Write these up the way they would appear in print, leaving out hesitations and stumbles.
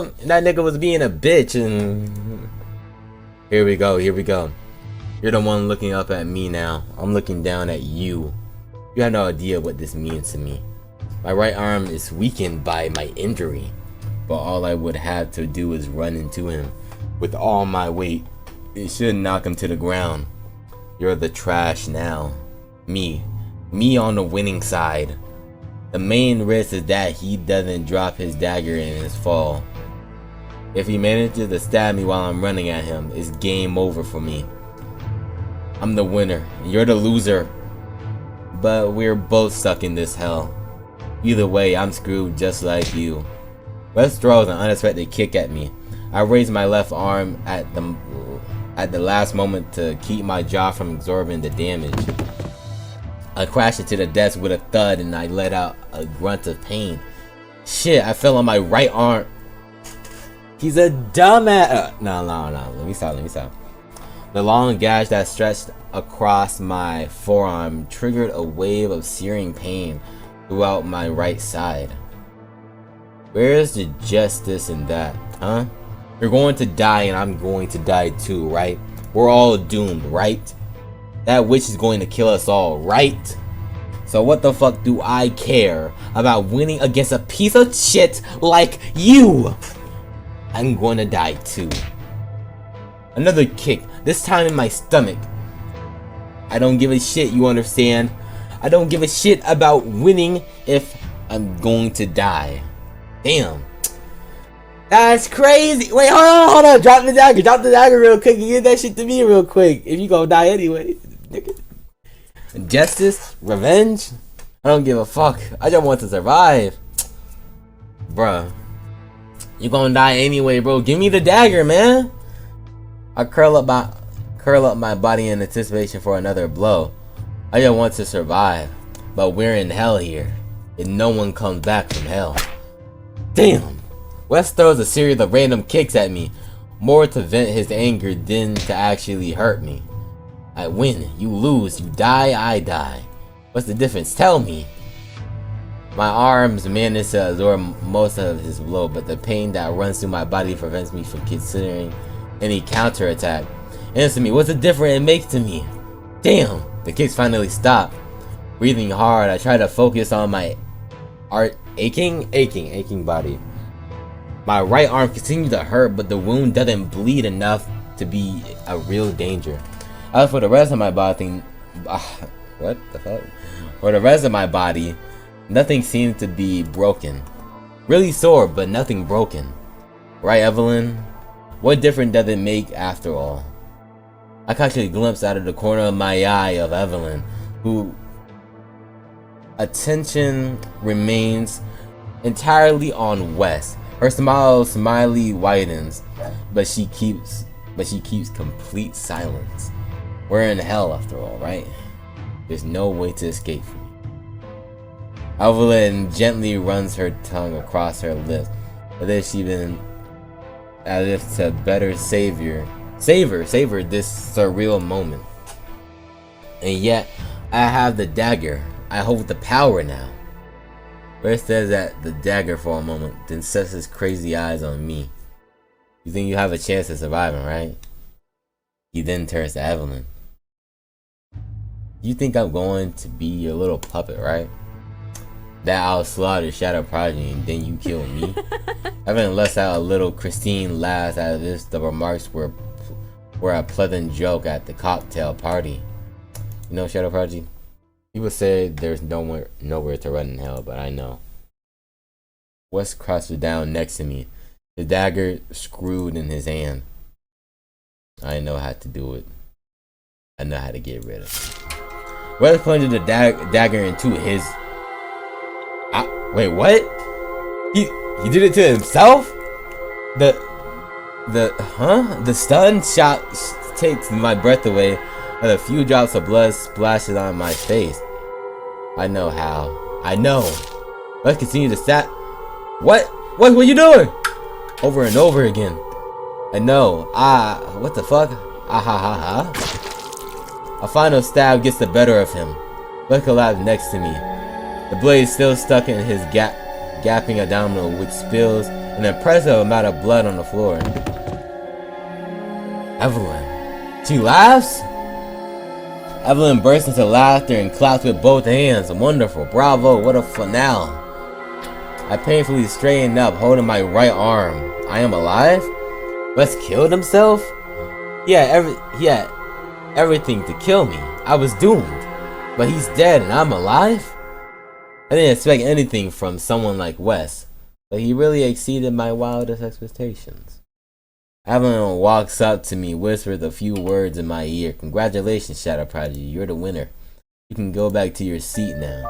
know, that nigga was being a bitch, and here we go. You're the one looking up at me now. I'm looking down at you. You have no idea what this means to me. My right arm is weakened by my injury, but all I would have to do is run into him with all my weight. It should knock him to the ground. You're the trash now. Me on the winning side. The main risk is that he doesn't drop his dagger in his fall. If he manages to stab me while I'm running at him, it's game over for me. I'm the winner, and you're the loser. But we're both stuck in this hell. Either way, I'm screwed just like you. Wes throws an unexpected kick at me. I raise my left arm at the last moment to keep my jaw from absorbing the damage. I crashed into the desk with a thud and I let out a grunt of pain. Shit, I fell on my right arm. He's a dumbass. No, let me stop. The long gash that stretched across my forearm triggered a wave of searing pain throughout my right side. Where's the justice in that, huh? You're going to die and I'm going to die too, right? We're all doomed, right? That witch is going to kill us all, right? So what the fuck do I care about winning against a piece of shit like you? I'm going to die too. Another kick, this time in my stomach. I don't give a shit, you understand? I don't give a shit about winning if I'm going to die. Damn. That's crazy. Wait, hold on. Drop the dagger real quick and give that shit to me real quick. If you gonna die anyway. Justice? Revenge? I don't give a fuck. I just want to survive. Bruh. You gonna die anyway, bro. Give me the dagger, man. I curl up my body in anticipation for another blow. I just want to survive. But we're in hell here. And no one comes back from hell. Damn. Wes throws a series of random kicks at me, more to vent his anger than to actually hurt me. I win, you lose, you die, I die. What's the difference? Tell me. My arms manage to absorb most of his blow, but the pain that runs through my body prevents me from considering any counterattack. Answer me, what's the difference it makes to me? Damn, the kicks finally stop. Breathing hard, I try to focus on my aching body. My right arm continues to hurt, but the wound doesn't bleed enough to be a real danger. As for the rest of my body, what the fuck? For the rest of my body, nothing seems to be broken. Really sore, but nothing broken. Right, Evelyn? What difference does it make after all? I catch a glimpse out of the corner of my eye of Evelyn, who attention remains entirely on Wes. Her smiley widens, but she keeps complete silence. We're in hell after all, right? There's no way to escape from it. Evelyn gently runs her tongue across her lips, as if to better savor this surreal moment. And yet, I have the dagger. I hold the power now. Wes stares at the dagger for a moment, then sets his crazy eyes on me. You think you have a chance of surviving, right? He then turns to Evelyn. You think I'm going to be your little puppet, right? That I'll slaughter Shadow Prodigy and then you kill me? Evelyn lets out a little Christine laugh as if the remarks were a pleasant joke at the cocktail party. You know, Shadow Prodigy? People say there's nowhere to run in hell, but I know. Wes crouches down next to me, the dagger screwed in his hand. I know how to do it. I know how to get rid of it. Wes plunges the dagger into his... wait, what? He did it to himself? The stun shot takes my breath away. And a few drops of blood splashes on my face. I know how. I know. Let's continue to stab. What? What are you doing? Over and over again. I know. What the fuck? A final stab gets the better of him. Let's collapse next to me. The blade is still stuck in his gaping abdominal, which spills An impressive amount of blood on the floor. Evelyn. She laughs? Evelyn bursts into laughter and claps with both hands. Wonderful. Bravo. What a finale. I painfully straighten up, holding my right arm. I am alive? Wes killed himself? He had everything to kill me. I was doomed. But he's dead and I'm alive? I didn't expect anything from someone like Wes, but he really exceeded my wildest expectations. Evelyn walks up to me, whispers a few words in my ear. Congratulations, Shadow Prodigy. You're the winner. You can go back to your seat now.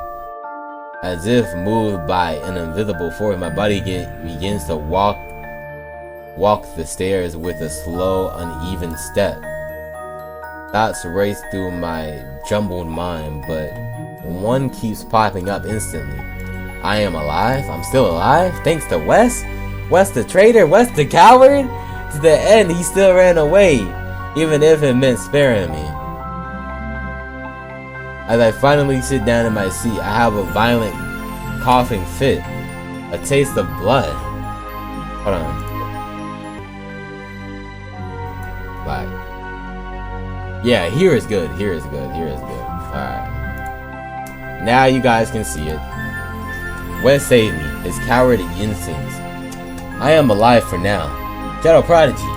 As if moved by an invisible force, my body begins to walk the stairs with a slow, uneven step. Thoughts race through my jumbled mind, but one keeps popping up instantly. I am alive? I'm still alive? Thanks to Wes? Wes the traitor? Wes the coward? To the end, he still ran away, even if it meant sparing me. As I finally sit down in my seat, I have a violent coughing fit. A taste of blood. Hold on. Yeah, here is good. Here is good. Here is good. Alright. Now you guys can see it. Wes saved me. His cowardly instincts. I am alive for now. Shadow Prodigy.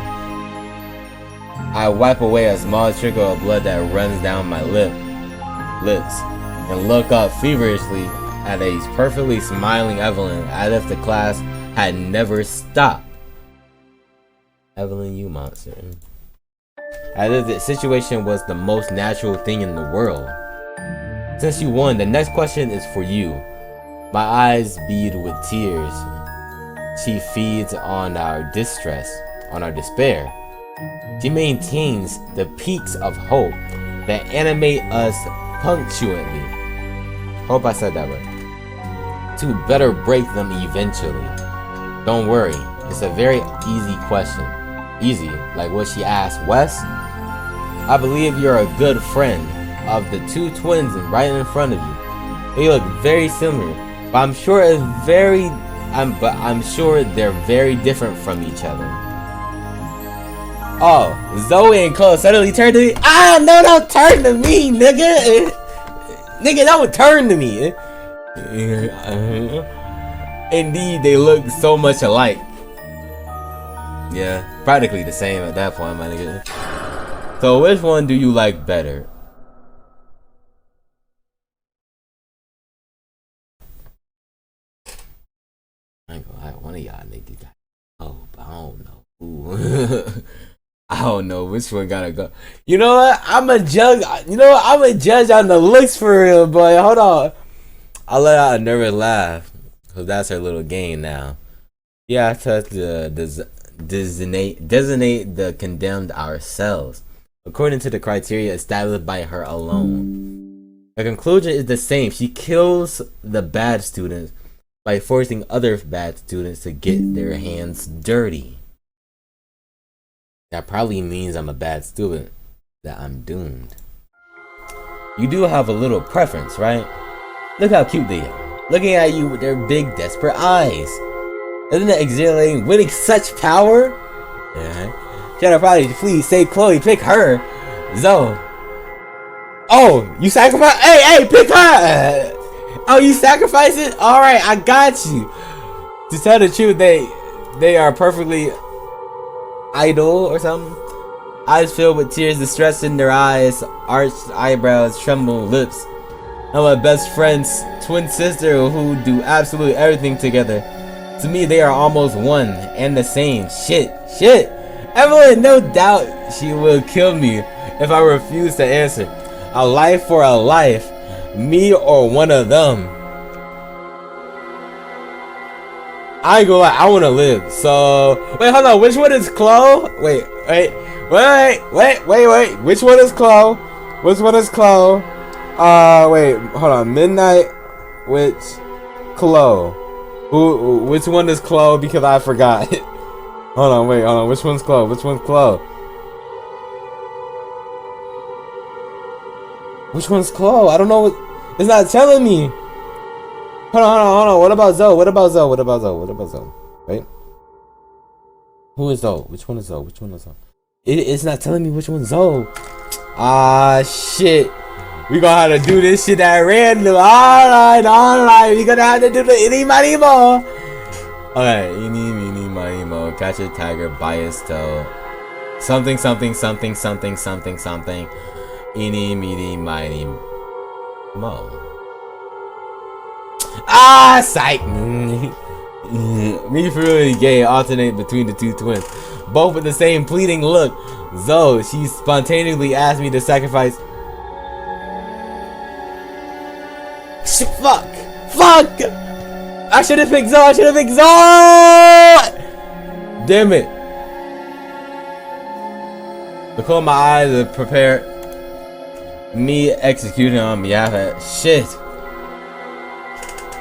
I wipe away a small trickle of blood that runs down my lips and look up feverishly at a perfectly smiling Evelyn as if the class had never stopped. Evelyn, you monster. As if the situation was the most natural thing in the world. Since you won, the next question is for you. My eyes bead with tears. She feeds on our distress, on our despair. She maintains the peaks of hope that animate us punctually. Hope I said that right. To better break them eventually. Don't worry, it's a very easy question. Easy, like what she asked Wes. I believe you're a good friend of the two twins right in front of you. They look very similar, but I'm sure they're very different from each other. Oh, Zoe and Chloe suddenly turned to me. Ah, no, don't turn to me, nigga. Nigga, don't turn to me. Indeed, they look so much alike. Yeah, practically the same at that point, my nigga. So which one do you like better? I ain't gonna lie, one of y'all niggas got I don't know. Ooh. I don't know which one gotta go. You know what? I'm a judge on the looks for real, boy. Hold on. I'll let out a nervous laugh. Cause that's her little game now. Yeah, I touched the designate the condemned ourselves, according to the criteria established by her alone. The conclusion is the same. She kills the bad students by forcing other bad students to get their hands dirty. That probably means I'm a bad student, that I'm doomed. You do have a little preference, right? Look how cute they are, looking at you with their big, desperate eyes. Isn't it exhilarating, winning such power? Yeah. Shadow Prodigy, please save Chloe, pick her. Zoe. Oh, you sacrifice? Hey, pick her! Oh, you sacrifice it? Alright, I got you. To tell the truth, they are perfectly idle or something. Eyes filled with tears, distress in their eyes, arched eyebrows, trembling lips. I'm my best friend's twin sister who do absolutely everything together. To me, they are almost one and the same. Shit. Evelyn, no doubt she will kill me if I refuse to answer. A life for a life. Me or one of them. I ain't gonna lie, I wanna live. So, wait, hold on. Which one is Chloe? Wait. Which one is Chloe? Wait, hold on. Midnight, which Chloe? Which one is Chloe? Because I forgot. Hold on. Which one's Chloe? Which one's Chloe? I don't know what. It's not telling me. Hold on. What about Zoe? Wait. Who is Zoe? Which one is Zoe? Which one is Zoe? It's not telling me which one's Zoe. Ah, shit. We gonna have to do this shit at random. Alright. We gonna have to do the Eeny, Miny, Mo. Okay, Eeny, Meeny, Miny, Mo. Catch a tiger by his toe. Something. Eeny, Meeny, Miny, Mo. Ah, psych. Me really gay alternate between the two twins, both with the same pleading look. Zoe, she spontaneously asked me to sacrifice. Fuck! I should have picked Zoe. Damn it! The close my eyes to prepare me executing on behalf of shit.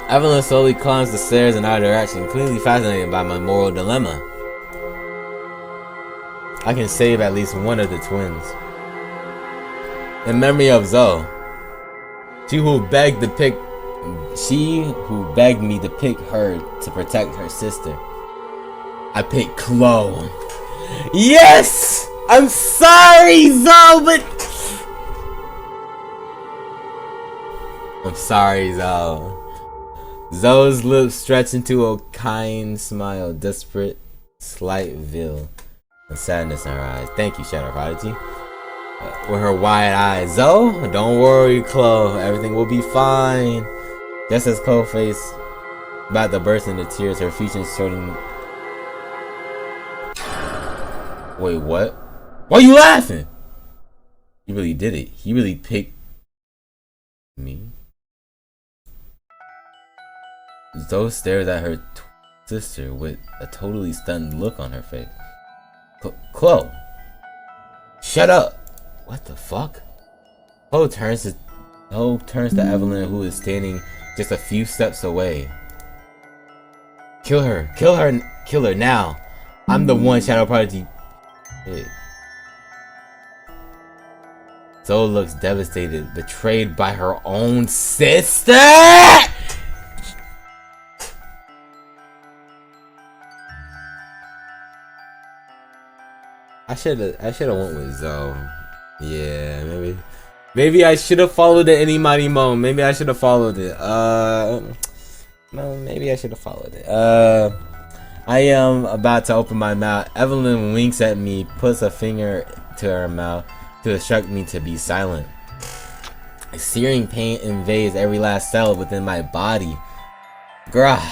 Evelyn slowly climbs the stairs in our direction, clearly fascinated by my moral dilemma. I can save at least one of the twins. In memory of Zoe, she who begged me to pick her to protect her sister. I picked Chloe. Yes! I'm sorry, Zoe, but I'm sorry, Zoe. Zoe's lips stretch into a kind smile, desperate, slight veil, and sadness in her eyes. Thank you, Shadow Prodigy. With her wide eyes, Zoe, don't worry, Chloe. Everything will be fine. Just as Chloe's face about to burst into tears, her features starting. Wait, what? Why are you laughing? He really did it. He really picked me. Zoe stares at her sister with a totally stunned look on her face. Chloe, shut up! What the fuck? Chloe turns to Evelyn, who is standing just a few steps away. Kill her now! I'm the one, Shadow Prodigy. Wait. Zoe looks devastated, betrayed by her own sister. I should have went with Zoe. Yeah, maybe I should have followed the Eeny, Miny, Mo. Maybe I should have followed it. No, maybe I should have followed it. I am about to open my mouth. Evelyn winks at me, puts a finger to her mouth to instruct me to be silent. A searing pain invades every last cell within my body. Grah.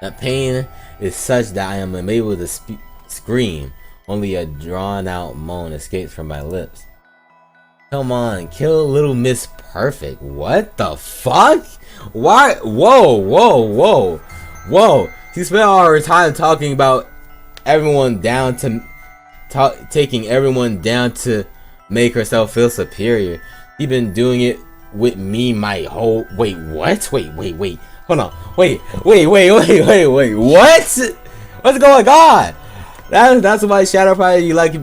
That pain is such that I am unable to scream. Only a drawn out moan escapes from my lips. Come on, kill little Miss Perfect. What the fuck? Why? Whoa. She spent all her time talking about everyone down to taking everyone down to make herself feel superior. She's been doing it with me my whole. Wait, what? Wait. Hold on. Wait. What? What's going on? That's why Shadow Prodigy like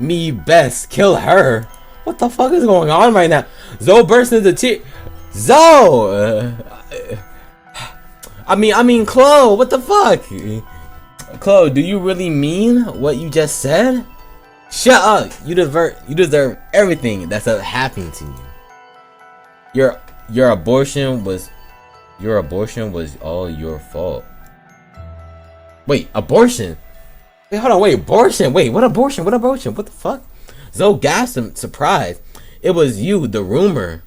me best. Kill her. What the fuck is going on right now? Zoe bursts into tears. Zoe. I mean, Chloe. What the fuck? Chloe, do you really mean what you just said? Shut up. You deserve everything that's happening to you. Your abortion was all your fault. Wait, abortion? Wait, hold on. Wait, abortion? Wait, what abortion? What the fuck? Zoe gasped, surprised. It was you, the rumor.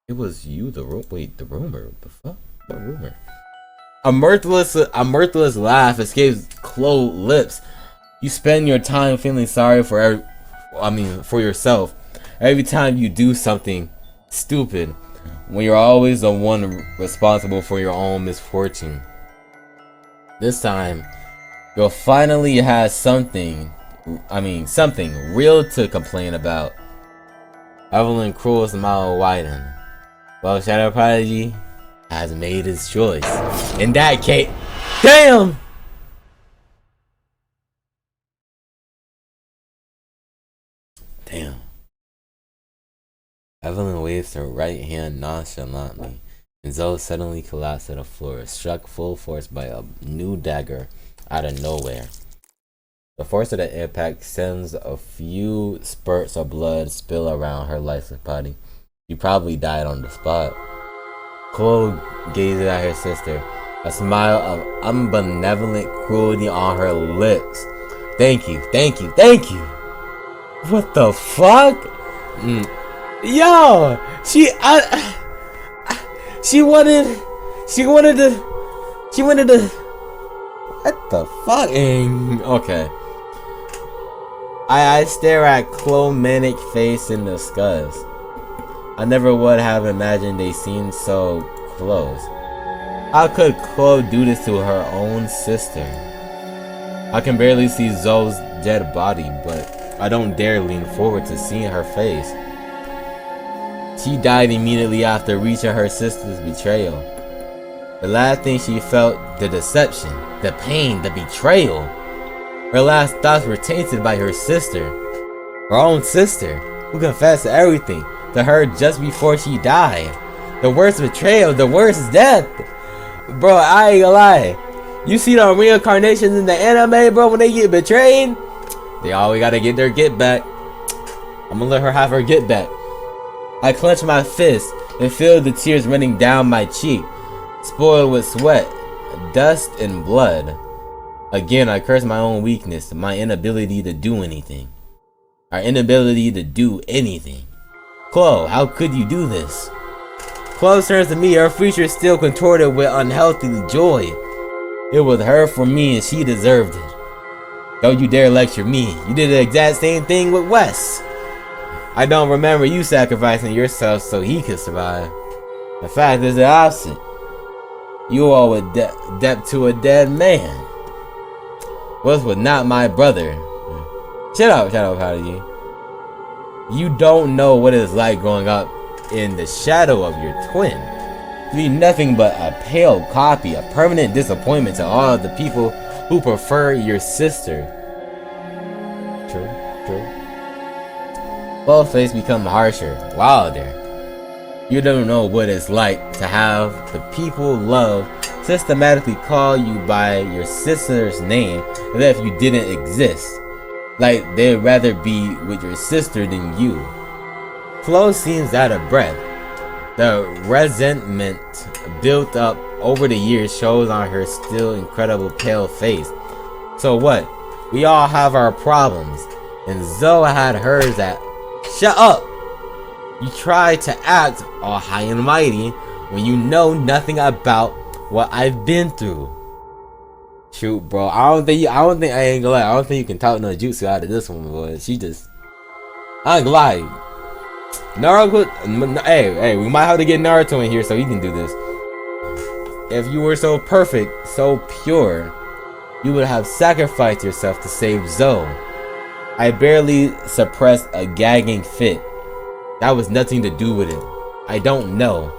Wait, the rumor? The fuck? What rumor? A mirthless laugh escapes Chloe's lips. You spend your time feeling sorry for yourself every time you do something stupid, when you're always the one responsible for your own misfortune. This time, you'll finally have something real to complain about. Evelyn cruel smile widened. Well, Shadow Prodigy has made his choice. In that case, damn! Evelyn waves her right hand nonchalantly, and Zoe suddenly collapsed to the floor, struck full force by a new dagger out of nowhere. The force of the impact sends a few spurts of blood spill around her lifeless body. She probably died on the spot. Chloe gazes at her sister, a smile of unbenevolent cruelty on her lips. Thank you, thank you, thank you. What the fuck? Yo, she wanted to. What the fuck? Okay. I stare at Chloe's manic face in disgust. I never would have imagined they seemed so close. How could Chloe do this to her own sister? I can barely see Zoe's dead body, but I don't dare lean forward to see her face. She died immediately after reaching her sister's betrayal. The last thing she felt, the deception, the pain, the betrayal. Her last thoughts were tainted by her sister. Her own sister, who confessed everything to her just before she died. The worst betrayal, the worst death. Bro, I ain't gonna lie. You see the reincarnations in the anime, bro, when they get betrayed? They always gotta get their get back. I'm gonna let her have her get back. I clench my fist and feel the tears running down my cheek, spoiled with sweat, dust, and blood. Again, I curse my own weakness, my inability to do anything. Our inability to do anything. Chloe, how could you do this? Chloe turns to me, her features still contorted with unhealthy joy. It was her for me and she deserved it. Don't you dare lecture me. You did the exact same thing with Wes. I don't remember you sacrificing yourself so he could survive. The fact is the opposite. You all were debt to a dead man. Wes was not my brother. Shut up, Prodigy. You don't know what it's like growing up in the shadow of your twin. To be nothing but a pale copy, a permanent disappointment to all of the people who prefer your sister. True. Both faces become harsher, wilder. You don't know what it's like to have the people love systematically call you by your sister's name as if you didn't exist. Like they'd rather be with your sister than you. Flo seems out of breath. The resentment built up over the years shows on her still incredible pale face. So what? We all have our problems. And Zoe had hers at... Shut up! You try to act all high and mighty when you know nothing about what I've been through. Shoot, bro. I don't think I ain't gonna lie. I don't think you can talk no jutsu out of this one, boy. She just... I ain't gonna lie. Naruto... Hey, we might have to get Naruto in here so he can do this. If you were so perfect, so pure, you would have sacrificed yourself to save Zoe. I barely suppressed a gagging fit. That was nothing to do with it. I don't know.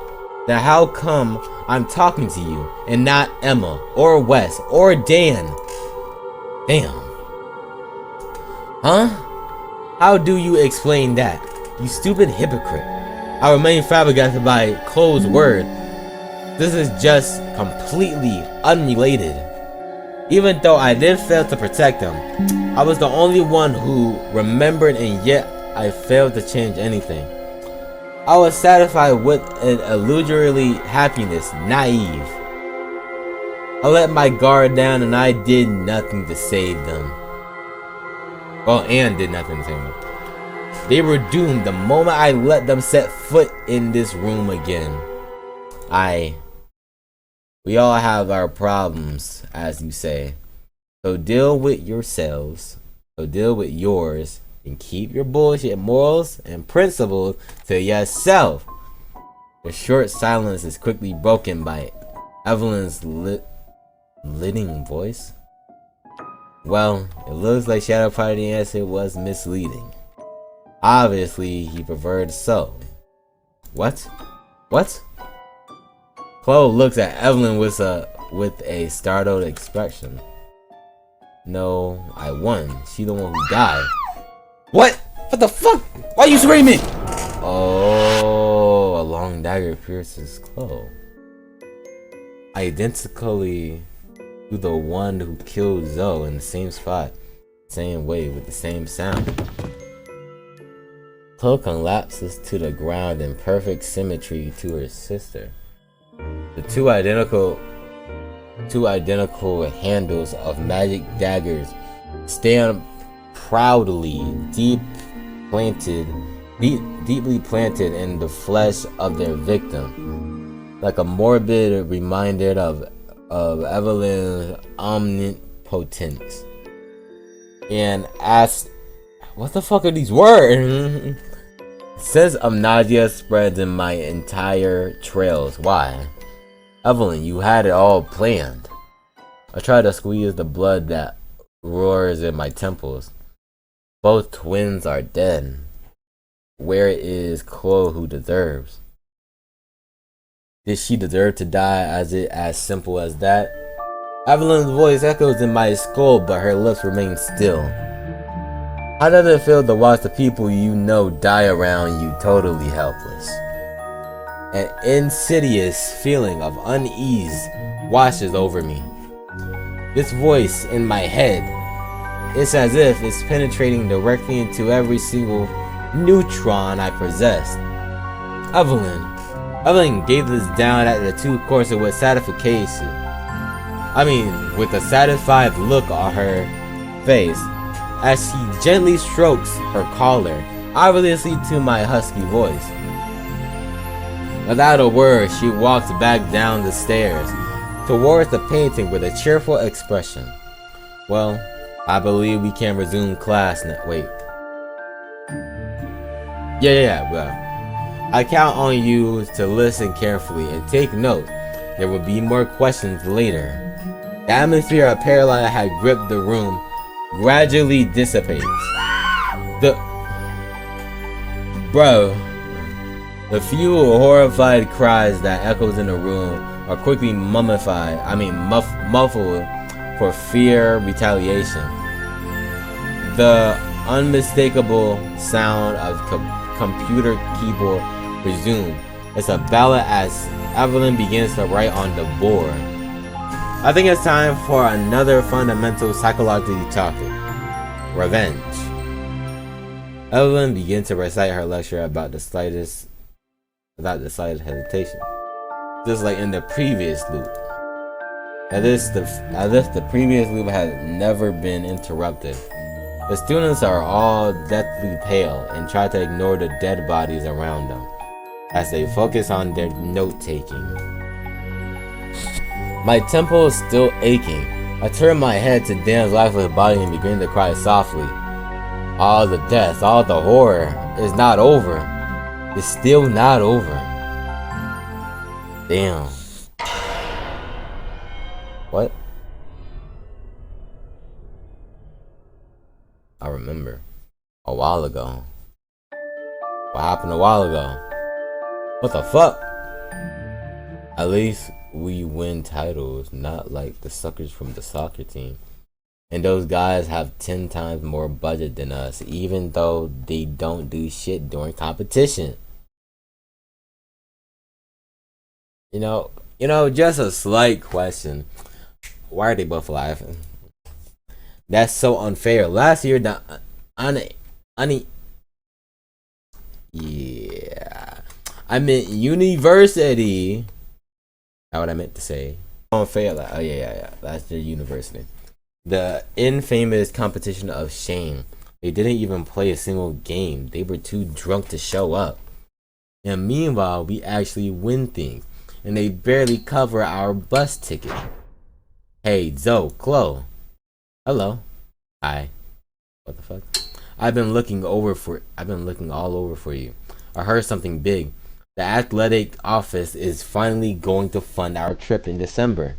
Now how come I'm talking to you and not Emma or Wes or Dan? Damn. Huh? How do you explain that? You stupid hypocrite. I remain flabbergasted by Chloe's word. This is just completely unrelated. Even though I did fail to protect them, I was the only one who remembered, and yet I failed to change anything. I was satisfied with an illusory happiness, naive. I let my guard down and I did nothing to save them. Well, Anne did nothing to save them. They were doomed the moment I let them set foot in this room again. We all have our problems, as you say. So deal with yourselves. So deal with yours. And keep your bullshit morals and principles to yourself. The short silence is quickly broken by Evelyn's leading voice. Well, it looks like Shadow Party answer was misleading. Obviously, he preferred so. What? Chloe looks at Evelyn with a startled expression. No, I won. She the one who died. What? What the fuck? Why are you screaming? Oh, a long dagger pierces Chloe. Identically to the one who killed Zoe in the same spot, same way, with the same sound. Chloe collapses to the ground in perfect symmetry to her sister. The two identical handles of magic daggers stand proudly deeply planted in the flesh of their victim, like a morbid reminder of Evelyn's omnipotence. And asked, what the fuck are these words? Sense of nausea spreads in my entire trails. Why? Evelyn, you had it all planned. I try to squeeze the blood that roars in my temples. Both twins are dead. Where is Chloe who deserves? Did she deserve to die? As simple as that? Evelyn's voice echoes in my skull, but her lips remain still. How does it feel to watch the people you know die around you totally helpless? An insidious feeling of unease washes over me. This voice in my head, it's as if it's penetrating directly into every single neutron I possess. Evelyn gazes down at the two courses with satisfaction. With a satisfied look on her face, as she gently strokes her collar, obviously to my husky voice. Without a word, she walks back down the stairs towards the painting with a cheerful expression. Well, I believe we can resume class now. Wait. Well, I count on you to listen carefully and take note. There will be more questions later. The atmosphere of paralysis had gripped the room gradually dissipates. The few horrified cries that echoes in the room are quickly muffled for fear retaliation. The unmistakable sound of computer keyboard resume. It's a ballad as Evelyn begins to write on the board. I think it's time for another fundamental psychological topic: revenge. Evelyn begins to recite her lecture without the slightest hesitation, just like in the previous loop, as if the previous loop had never been interrupted. The students are all deathly pale and try to ignore the dead bodies around them as they focus on their note-taking. My temple is still aching. I turn my head to Dan's lifeless body and begin to cry softly. All the death, all the horror is not over. It's still not over. Damn. What? I remember. A while ago. What happened a while ago? What the fuck? At least we win titles, not like the suckers from the soccer team. And those guys have 10 times more budget than us, even though they don't do shit during competition. You know, just a slight question. Why are they both laughing? That's so unfair. Last year, I meant university. That's what I meant to say. Unfair. Oh yeah. That's the university. The infamous competition of shame. They didn't even play a single game. They were too drunk to show up. And meanwhile, we actually win things. And they barely cover our bus ticket. Hey, Zoe, Chloe. Hello. Hi. What the fuck? I've been looking all over for you. I heard something big. The athletic office is finally going to fund our trip in December.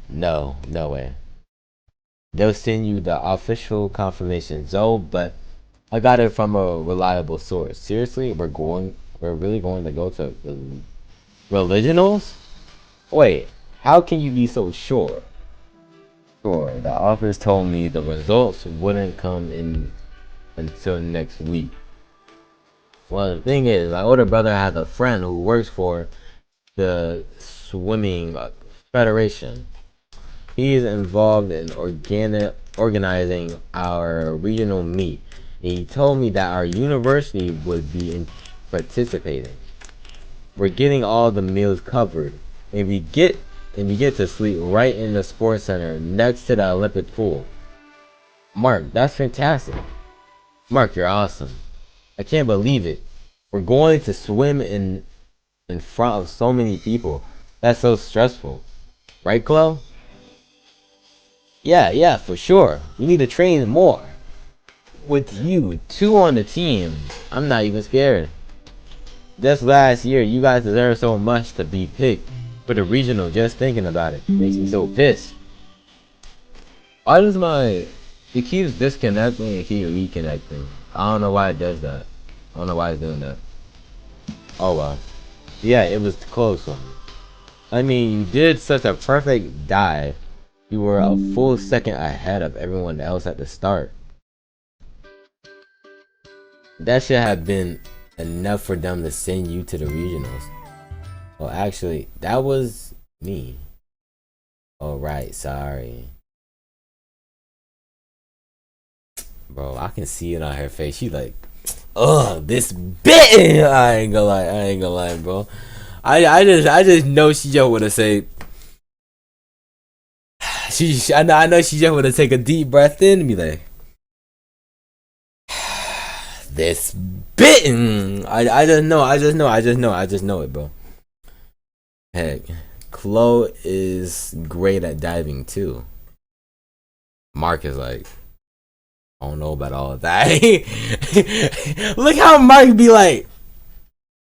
No way. They'll send you the official confirmation, Zoe, but I got it from a reliable source. Seriously, we're really going to go to religionals? Wait, how can you be so sure? Sure, the office told me the results wouldn't come in until next week. Well, the thing is, my older brother has a friend who works for the swimming federation. He's involved in organizing our regional meet. He told me that our university would be participating. We're getting all the meals covered, and we get to sleep right in the sports center next to the Olympic pool. Mark, that's fantastic. Mark, you're awesome. I can't believe it. We're going to swim in front of so many people. That's so stressful. Right, Chloe? Yeah, for sure. We need to train more. With you, two on the team, I'm not even scared. Just last year, you guys deserve so much to be picked for the regional. Just thinking about it makes me so pissed. Why does it keeps disconnecting and keep reconnecting? I don't know why it does that. I don't know why it's doing that. Oh well. Yeah, it was close one. I mean, you did such a perfect dive. You were a full second ahead of everyone else at the start. That should have been enough for them to send you to the regionals. Well, actually, that was me. Oh, right, sorry. Bro, I can see it on her face. She like, ugh, this bit. I ain't gonna lie, bro. I just know she just wanna say. I know she just wanna take a deep breath in and be like, this bitten. I just know it, bro. Heck, Chloe is great at diving too. Mark is like, I don't know about all of that. Look how Mark be like,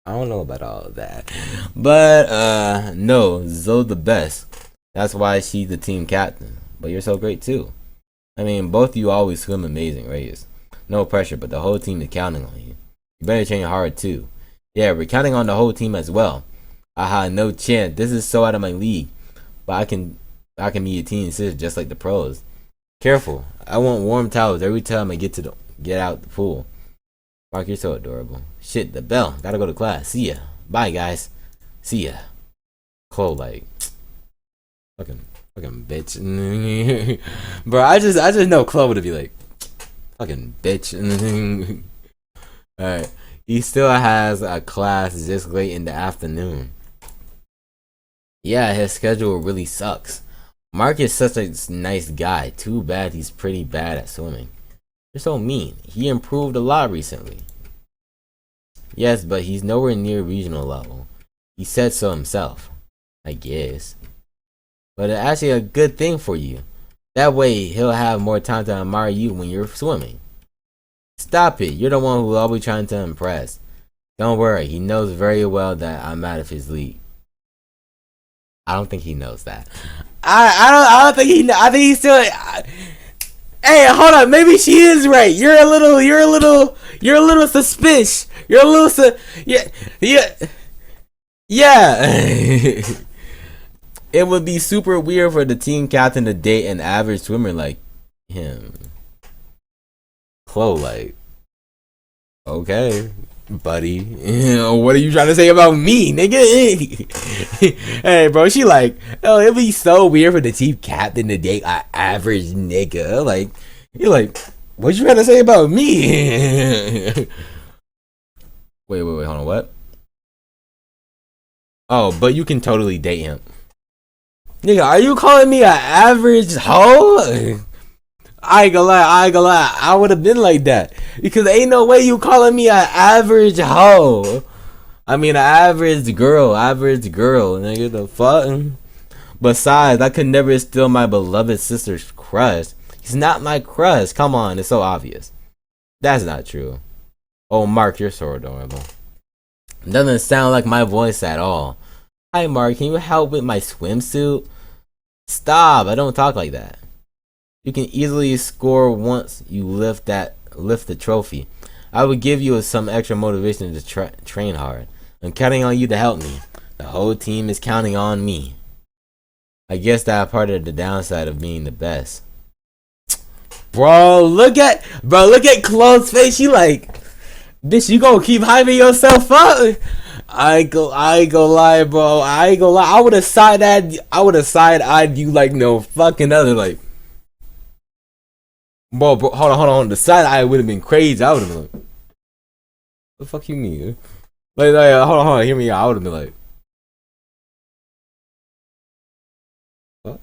I don't know about all of that. But no, Zoe's the best. That's why she's the team captain. But you're so great too. I mean, both of you always swim amazing races. No pressure, but the whole team is counting on you. You better train hard too. Yeah, we're counting on the whole team as well. Aha, no chance. This is so out of my league. But I can be a team sis just like the pros. Careful. I want warm towels every time I get out the pool. Mark, you're so adorable. Shit, the bell. Gotta go to class. See ya. Bye, guys. See ya. Chloe, like, fucking bitch. Bro, I just know Chloe would be like, fucking bitch. Alright. He still has a class this late in the afternoon. Yeah, his schedule really sucks. Mark is such a nice guy. Too bad he's pretty bad at swimming. You're so mean. He improved a lot recently. Yes, but he's nowhere near regional level. He said so himself. I guess. But it's actually a good thing for you. That way, he'll have more time to admire you when you're swimming. Stop it. You're the one who's always trying to impress. Don't worry. He knows very well that I'm out of his league. I don't think he knows that. I don't think he. I think he's still. Hey, hold on. Maybe she is right. You're a little suspicious. You're a little. Yeah. It would be super weird for the team captain to date an average swimmer like him. Chloe, like, okay, buddy. What are you trying to say about me, nigga? Hey, bro, she like, oh, it'd be so weird for the team captain to date an average nigga. Like, you're like, what you trying to say about me? Wait, hold on, what? Oh, but you can totally date him. Nigga, are you calling me an average hoe? I ain't gonna lie, I would have been like that. Because ain't no way you calling me an average hoe. I mean, an average girl, nigga, the fuck? Besides, I could never steal my beloved sister's crush. He's not my crush, come on, it's so obvious. That's not true. Oh, Mark, you're so adorable. Doesn't sound like my voice at all. Hi, Mark, can you help with my swimsuit? Stop, I don't talk like that. You can easily score once you lift the trophy. I would give you some extra motivation to train hard. I'm counting on you to help me. The whole team is counting on me. I guess that's part of the downside of being the best. Bro, look at Chloe's face. She like, bitch, you gonna keep hyping yourself up? I ain't gonna lie, bro. I ain't gonna lie. I would have side eyed you like no fucking other. Like, bro, hold on. The side eye would have been crazy. I would have been like, the fuck you mean? Like, hold on. Hear me out. I would have been like, what?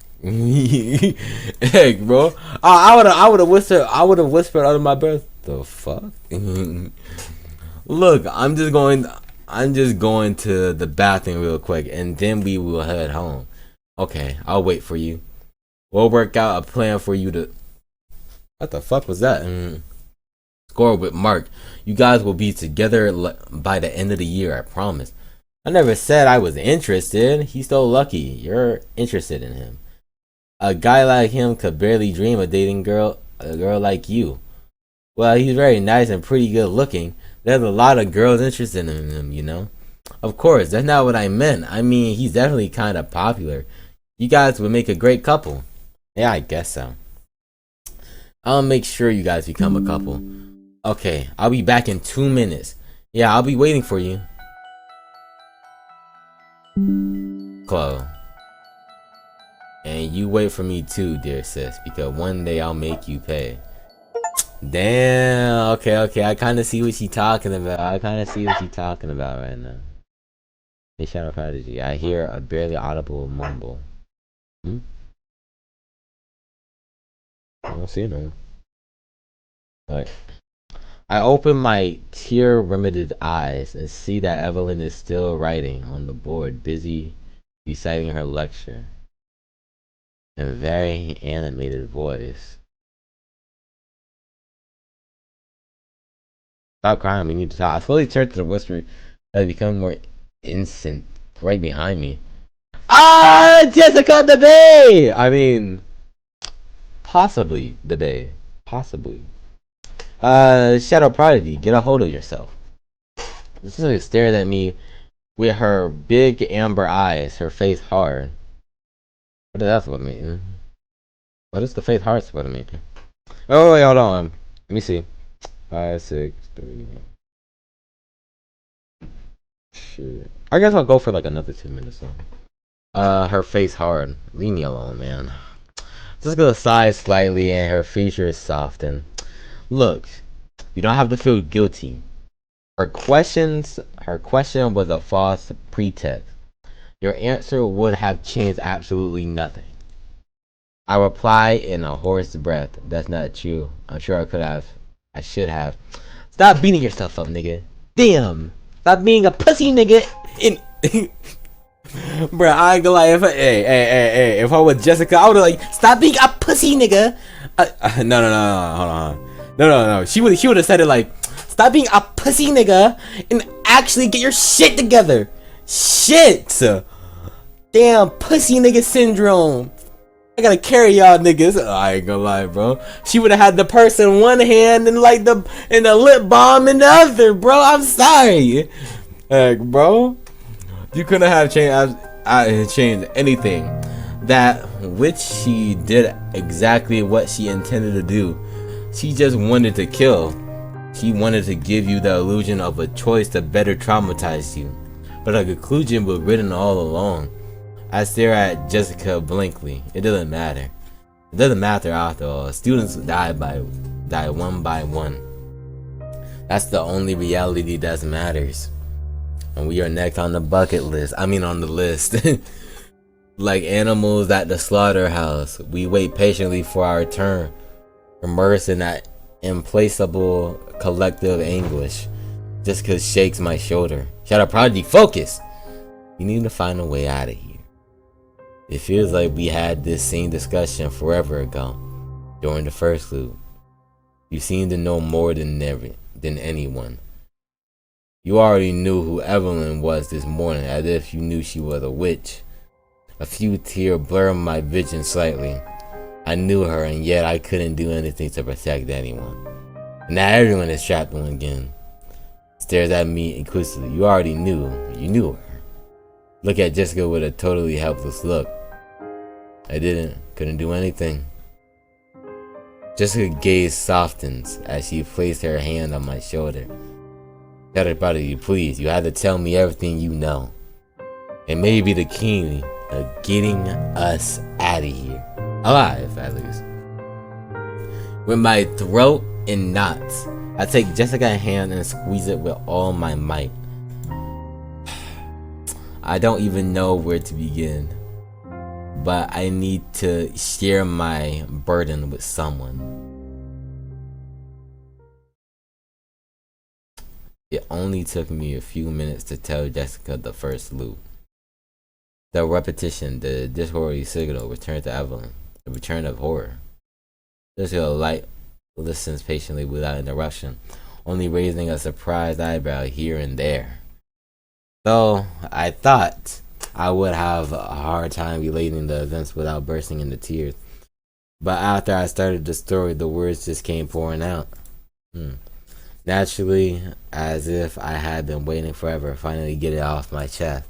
Heck, bro. I would have whispered. I would have whispered under my breath. The fuck? Look, I'm just going to the bathroom real quick, and then we will head home. Okay, I'll wait for you. We'll work out a plan for you to. What the fuck was that? Score with Mark. You guys will be together by the end of the year, I promise. I never said I was interested. He's so lucky. You're interested in him. A guy like him could barely dream of dating a girl like you. Well, he's very nice and pretty good looking. There's a lot of girls interested in him, you know? Of course, that's not what I meant. I mean, he's definitely kind of popular. You guys would make a great couple. Yeah, I guess so. I'll make sure you guys become a couple. Okay, I'll be back in 2 minutes. Yeah, I'll be waiting for you. Chloe. And you wait for me too, dear sis, because one day I'll make you pay. Damn, okay. I kind of see what you talking about. right now. Hey, Shadow Prodigy, I hear a barely audible mumble. I don't see no. Alright. I open my tear-remedied eyes and see that Evelyn is still writing on the board, busy reciting her lecture in a very animated voice. Stop crying, we need to talk. I slowly turned to the whisper that become more instant right behind me. Ah, Jessica the Bay! I mean, possibly the Bay. Possibly. Shadow Prodigy, get a hold of yourself. Cecilia stared at me with her big amber eyes, her face hard. What does that supposed to mean? What is the face hard supposed to mean? Oh, wait, hold on. Let me see. 5, 6, 3. Shit. I guess I'll go for like another 2 minutes though. Her face hard. Leave me alone, man. Just gonna sigh slightly and her features soften. Look, you don't have to feel guilty. Her question was a false pretext. Your answer would have changed absolutely nothing. I replied in a hoarse breath. That's not true. I'm sure I should have. Stop beating yourself up, nigga. Damn. Stop being a pussy, nigga. Bruh, I ain't gonna lie. If I was Jessica, I would've like, stop being a pussy, nigga. No, hold on. No. She would've said it like, stop being a pussy, nigga, and actually get your shit together. Shit. Damn, pussy nigga syndrome. I gotta carry y'all niggas. I ain't gonna lie, bro. She would have had the purse in one hand and like the lip balm in the other, bro. I'm sorry, bro. You couldn't have changed anything. That which she did exactly what she intended to do. She just wanted to kill. She wanted to give you the illusion of a choice to better traumatize you. But her conclusion was written all along. I stare at Jessica blankly. It doesn't matter. It doesn't matter after all. Students die one by one. That's the only reality that matters. And we are next on the bucket list. I mean on the list. Like animals at the slaughterhouse, we wait patiently for our turn, immersed in that implacable collective anguish. Just cause shakes my shoulder. Shadow Prodigy, focus! You need to find a way out of here. It feels like we had this same discussion forever ago, during the first loop. You seem to know more than anyone. You already knew who Evelyn was this morning, as if you knew she was a witch. A few tears blurred my vision slightly. I knew her, and yet I couldn't do anything to protect anyone. And now everyone is trapped in again. Stares at me inclusively. You already knew. You knew her. Look at Jessica with a totally helpless look. I couldn't do anything. Jessica's gaze softens as she placed her hand on my shoulder. Everybody, please, you have to tell me everything you know. It may be the key to getting us out of here. Alive, at least. With my throat in knots, I take Jessica's hand and squeeze it with all my might. I don't even know where to begin, but I need to share my burden with someone. It only took me a few minutes to tell Jessica the first loop. The repetition, the disorderly signal, return to Evelyn, the return of horror. Jessica Light listens patiently without interruption, only raising a surprised eyebrow here and there. Though I thought I would have a hard time relating the events without bursting into tears. But after I started the story, the words just came pouring out. Naturally, as if I had been waiting forever, finally get it off my chest.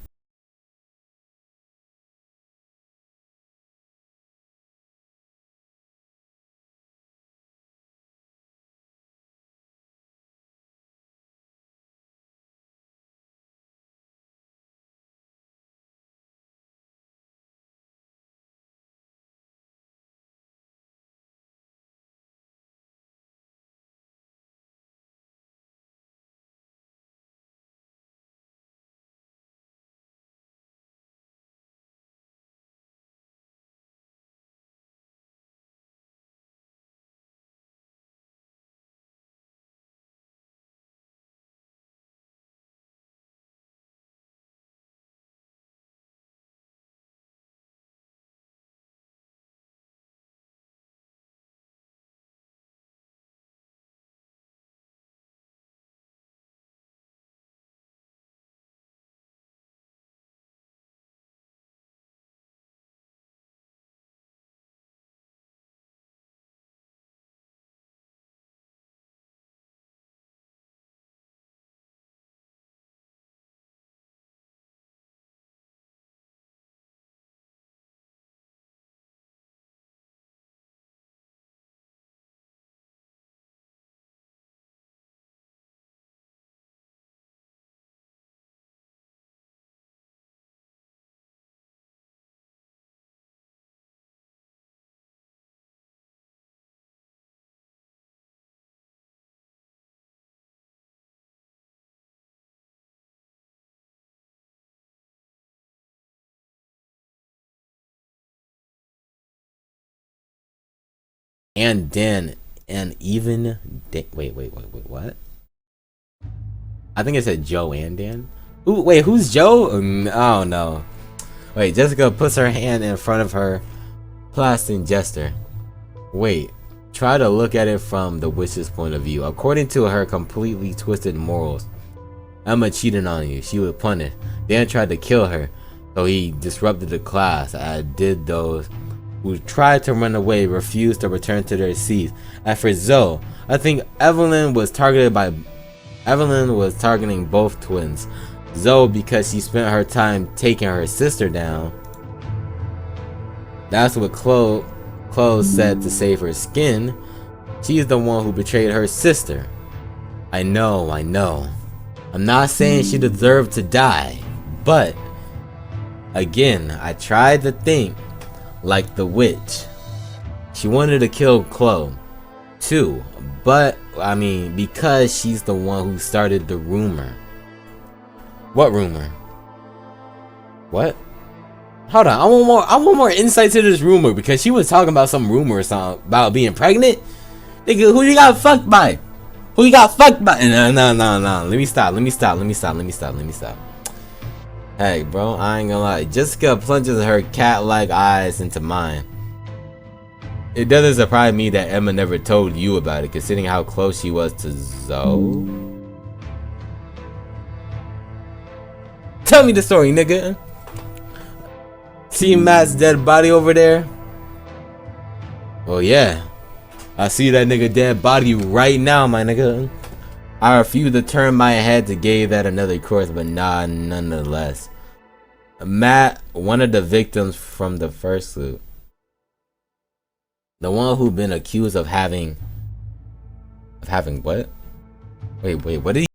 And then, and even wait, what? I think it said Joe and Dan. Ooh, wait, who's Joe? Oh no. Wait, Jessica puts her hand in front of her plastic gesture. Wait, try to look at it from the witch's point of view. According to her completely twisted morals, Emma cheated on you. She was punished. Dan tried to kill her, so he disrupted the class. I did those who tried to run away refused to return to their seats. As for Zoe, I think Evelyn was targeting both twins. Zoe because she spent her time taking her sister down. That's what Chloe said to save her skin. She's the one who betrayed her sister. I know. I'm not saying she deserved to die, but again, I tried to think like the witch. She wanted to kill Chloe too, but I mean, because she's the one who started the rumor. What rumor? What? Hold on, I want more insight to this rumor, because she was talking about some rumor or something about being pregnant. Nigga, who you got fucked by? Who you got fucked by? No. Let me stop. Hey, bro, I ain't gonna lie. Jessica plunges her cat-like eyes into mine. It doesn't surprise me that Emma never told you about it, considering how close she was to Zoe. Tell me the story, nigga. See Matt's dead body over there? Well, yeah. I see that nigga dead body right now, my nigga. I refuse to turn my head to give that another course, but nah, nonetheless. Matt, one of the victims from the first loot. The one who been accused of having what? Wait, what did he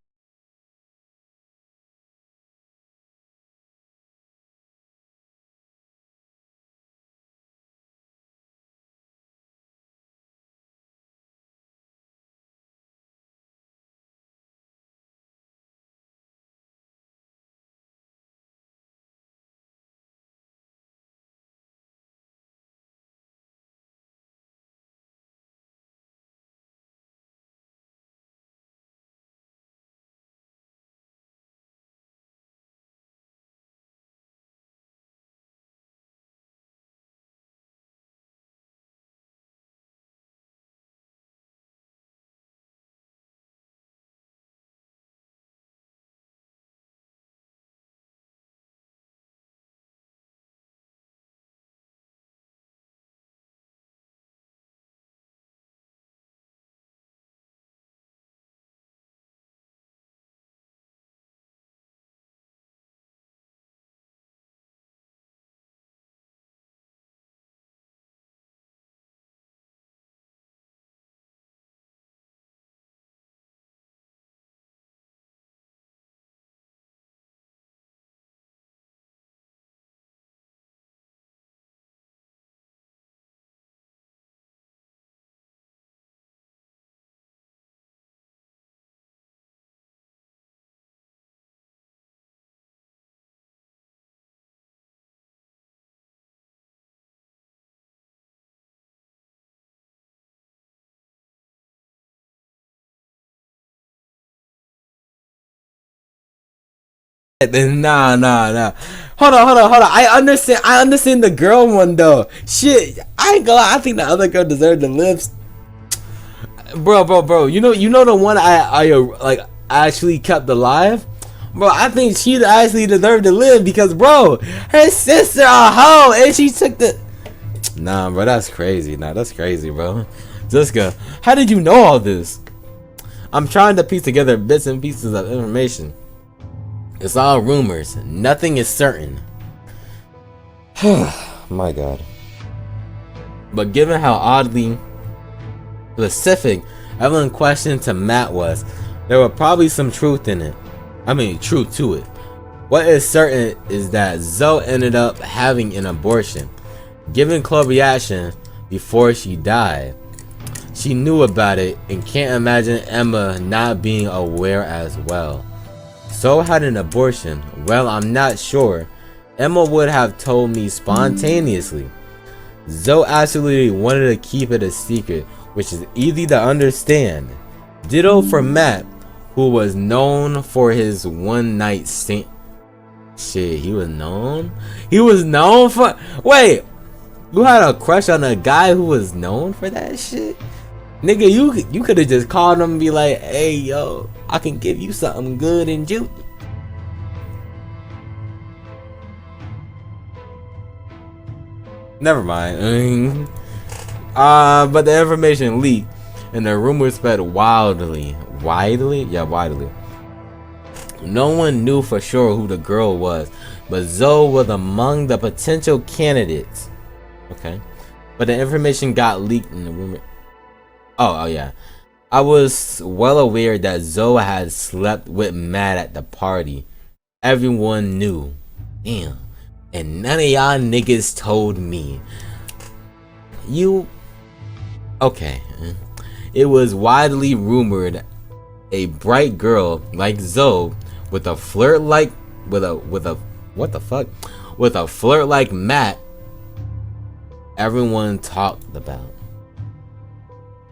Nah. Hold on. I understand the girl one though. Shit, I ain't gonna lie, I think the other girl deserved to live. Bro. You know the one I like actually kept alive. Bro, I think she actually deserved to live because, bro, her sister a hoe and she took the. Nah, bro, that's crazy. That's crazy, bro. Jessica, how did you know all this? I'm trying to piece together bits and pieces of information. It's all rumors. Nothing is certain. My God. But given how oddly specific Evelyn's question to Matt was, there was probably some truth in it. I mean, truth to it. What is certain is that Zoe ended up having an abortion. Given Chloe's reaction before she died, she knew about it and can't imagine Emma not being aware as well. Zoe had an abortion. Well, I'm not sure. Emma would have told me spontaneously. Zoe absolutely wanted to keep it a secret, which is easy to understand. Ditto for Matt, who was known for his one night stand. Shit, he was known? He was known for. Wait, you had a crush on a guy who was known for that shit? Nigga, you could have just called him and be like, hey, yo, I can give you something good and juicy. Never mind. But the information leaked and the rumors spread wildly. Widely? Yeah, widely. No one knew for sure who the girl was, but Zoe was among the potential candidates. Okay. But the information got leaked in the rumor. Oh yeah. I was well aware that Zoe had slept with Matt at the party. Everyone knew. Damn. And none of y'all niggas told me. You. Okay. It was widely rumored a bright girl like Zoe with a flirt like with a what the fuck? With a flirt like Matt, everyone talked about.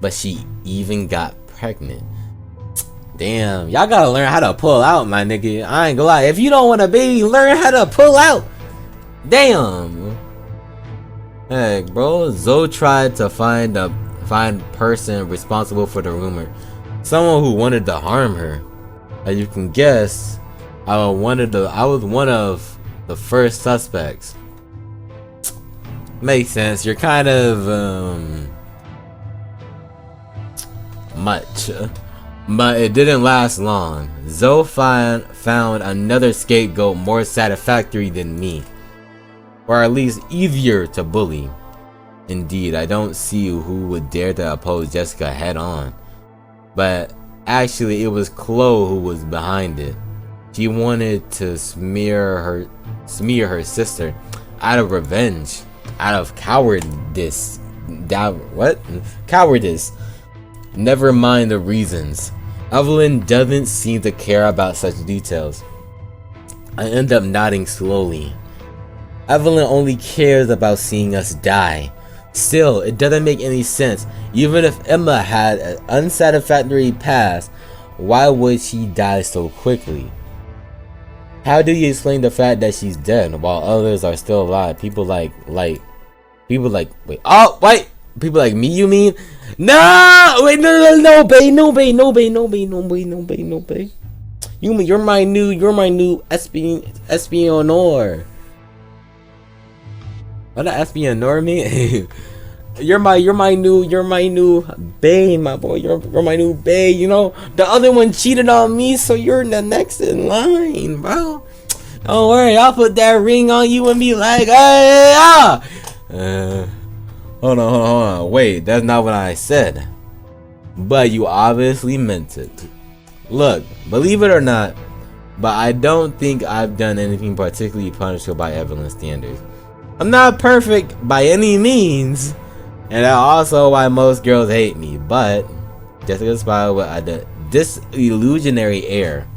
But she even got pregnant. Damn, y'all gotta learn how to pull out, my nigga. I ain't gonna lie. If you don't want a baby, learn how to pull out. Damn. Heck, bro. Zoe tried to find person responsible for the rumor. Someone who wanted to harm her. As you can guess, I was one of the first suspects. Makes sense. You're kind of much. But it didn't last long. Zoe found another scapegoat more satisfactory than me. Or at least easier to bully. Indeed, I don't see who would dare to oppose Jessica head on. But actually, it was Chloe who was behind it. She wanted to smear her sister out of revenge, out of cowardice. Cowardice. Never mind the reasons. Evelyn doesn't seem to care about such details. I end up nodding slowly. Evelyn only cares about seeing us die. Still, it doesn't make any sense. Even if Emma had an unsatisfactory past, why would she die so quickly? How do you explain the fact that she's dead while others are still alive? People like people like me, you mean? No, wait, no, babe. You're my new espionor. What does espionor mean? You're my new bae, my boy. You're my new bae. You know, the other one cheated on me, so you're the next in line, bro. Don't worry, I'll put that ring on you and be like, hey, hold on. Wait, that's not what I said. But you obviously meant it. Look, believe it or not, but I don't think I've done anything particularly punishable by Evelyn's standards. I'm not perfect by any means, and that's also why most girls hate me, but Jessica smiled with a disillusionary air.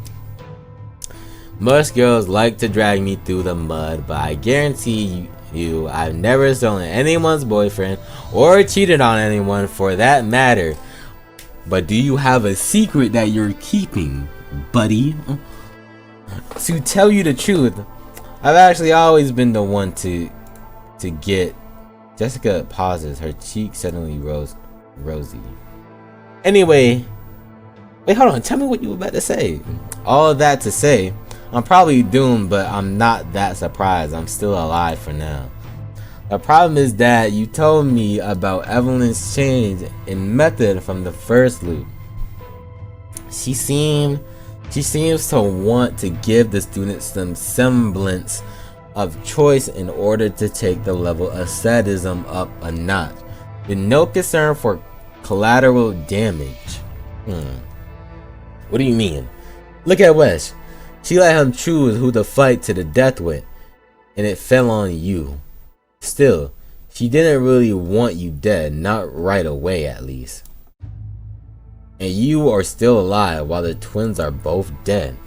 Most girls like to drag me through the mud, but I guarantee you I've never stolen anyone's boyfriend or cheated on anyone for that matter. But do you have a secret that you're keeping, buddy? To tell you the truth, I've actually always been the one to get. Jessica pauses, her cheek suddenly rosy. Anyway, wait, hold on. Tell me what you were about to say. All that to say, I'm probably doomed, but I'm not that surprised. I'm still alive for now. The problem is that you told me about Evelyn's change in method from the first loop. She seems to want to give the students some semblance of choice in order to take the level of sadism up a notch, with no concern for collateral damage. What do you mean? Look at Wes. She let him choose who to fight to the death with, and it fell on you. Still, she didn't really want you dead, not right away at least. And you are still alive while the twins are both dead.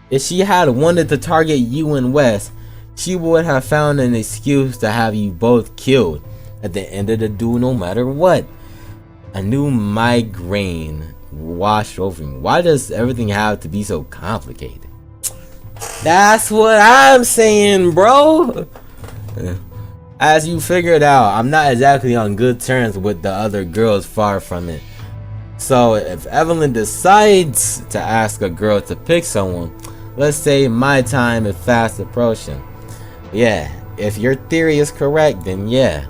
If she had wanted to target you and Wes, she would have found an excuse to have you both killed at the end of the duel no matter what. A new migraine washed over me. Why does everything have to be so complicated? That's what I'm saying, bro. As you figured out, I'm not exactly on good terms with the other girls, far from it. So if Evelyn decides to ask a girl to pick someone, let's say my time is fast approaching. Yeah, if your theory is correct, then yeah.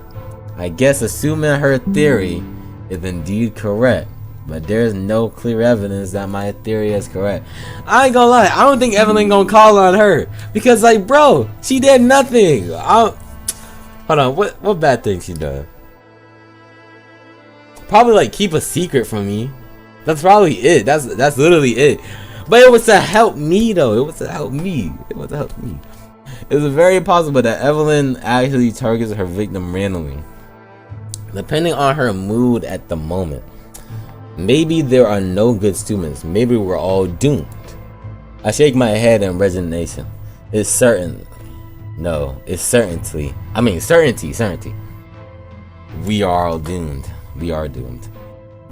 I guess assuming her theory is indeed correct, but there's no clear evidence that my theory is correct. I ain't gonna lie, I don't think Evelyn gonna call on her, because like, bro, she did nothing. Hold on, what bad thing she done? Probably like keep a secret from me. That's probably it. That's literally it. But it was to help me though. It was to help me. It's very possible that Evelyn actually targets her victim randomly, depending on her mood at the moment. Maybe there are no good students. Maybe we're all doomed. I shake my head in resignation. It's certain. No, it's certainty. I mean, certainty. We are all doomed. We are doomed.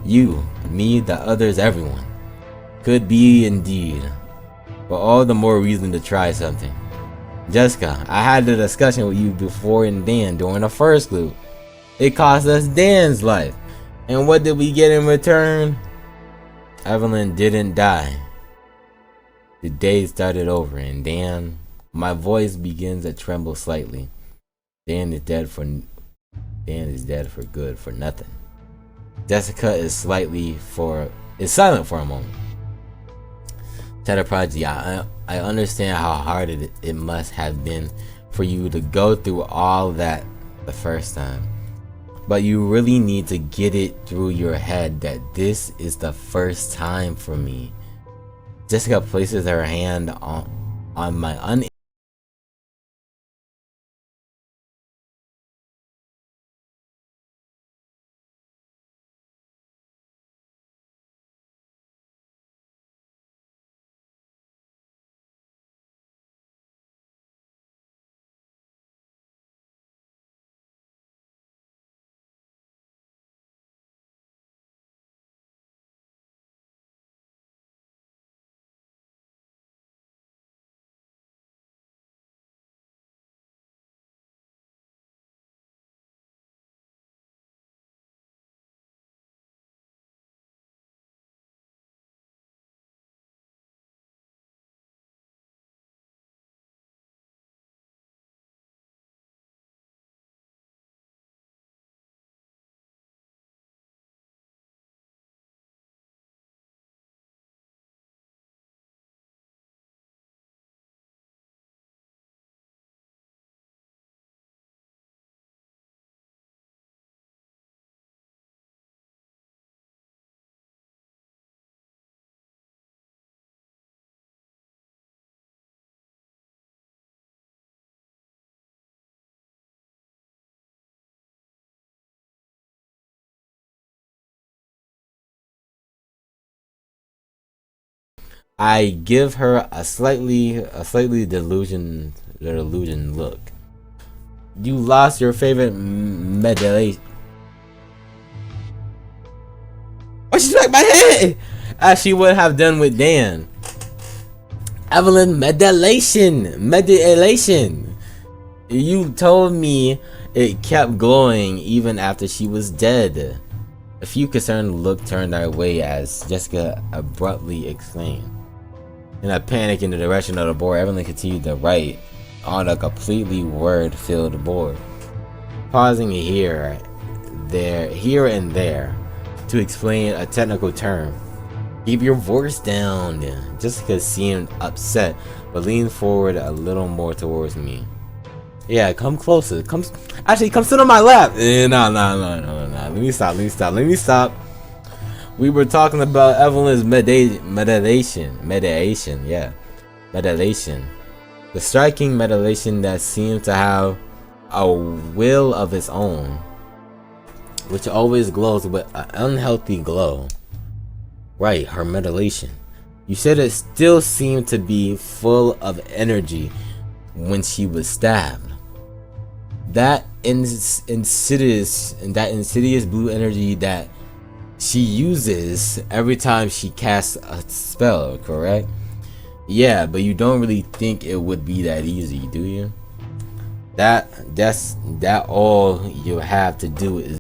You, me, the others, everyone. Could be indeed. But all the more reason to try something. Jessica, I had a discussion with you before and Dan during the first loop. It cost us Dan's life. And what did we get in return? Evelyn didn't die. The day started over and Dan, my voice begins to tremble slightly. Dan is dead for good, for nothing. Jessica is silent for a moment. Shadow Prodigy, I understand how hard it must have been for you to go through all that the first time. But you really need to get it through your head that this is the first time for me. Jessica places her hand on my I give her a slightly delusion look. You lost your favorite medallion. Why she like my head? As she would have done with Dan. Evelyn, medallation. You told me it kept glowing even after she was dead. A few concerned look turned our way as Jessica abruptly exclaimed. In a panic in the direction of the board, Evelyn continued to write on a completely word-filled board, pausing here and there to explain a technical term. Keep your voice down. Jessica seemed upset, but leaned forward a little more towards me. Yeah, come closer. Come sit on my lap. No. Let me stop. We were talking about Evelyn's medallation. Yeah, medallation. The striking medallation that seemed to have a will of its own, which always glows with an unhealthy glow. Right, her medallation. You said it still seemed to be full of energy when she was stabbed. That insidious blue energy that she uses every time she casts a spell, correct? Yeah, but you don't really think it would be that easy, do you? That's all you have to do is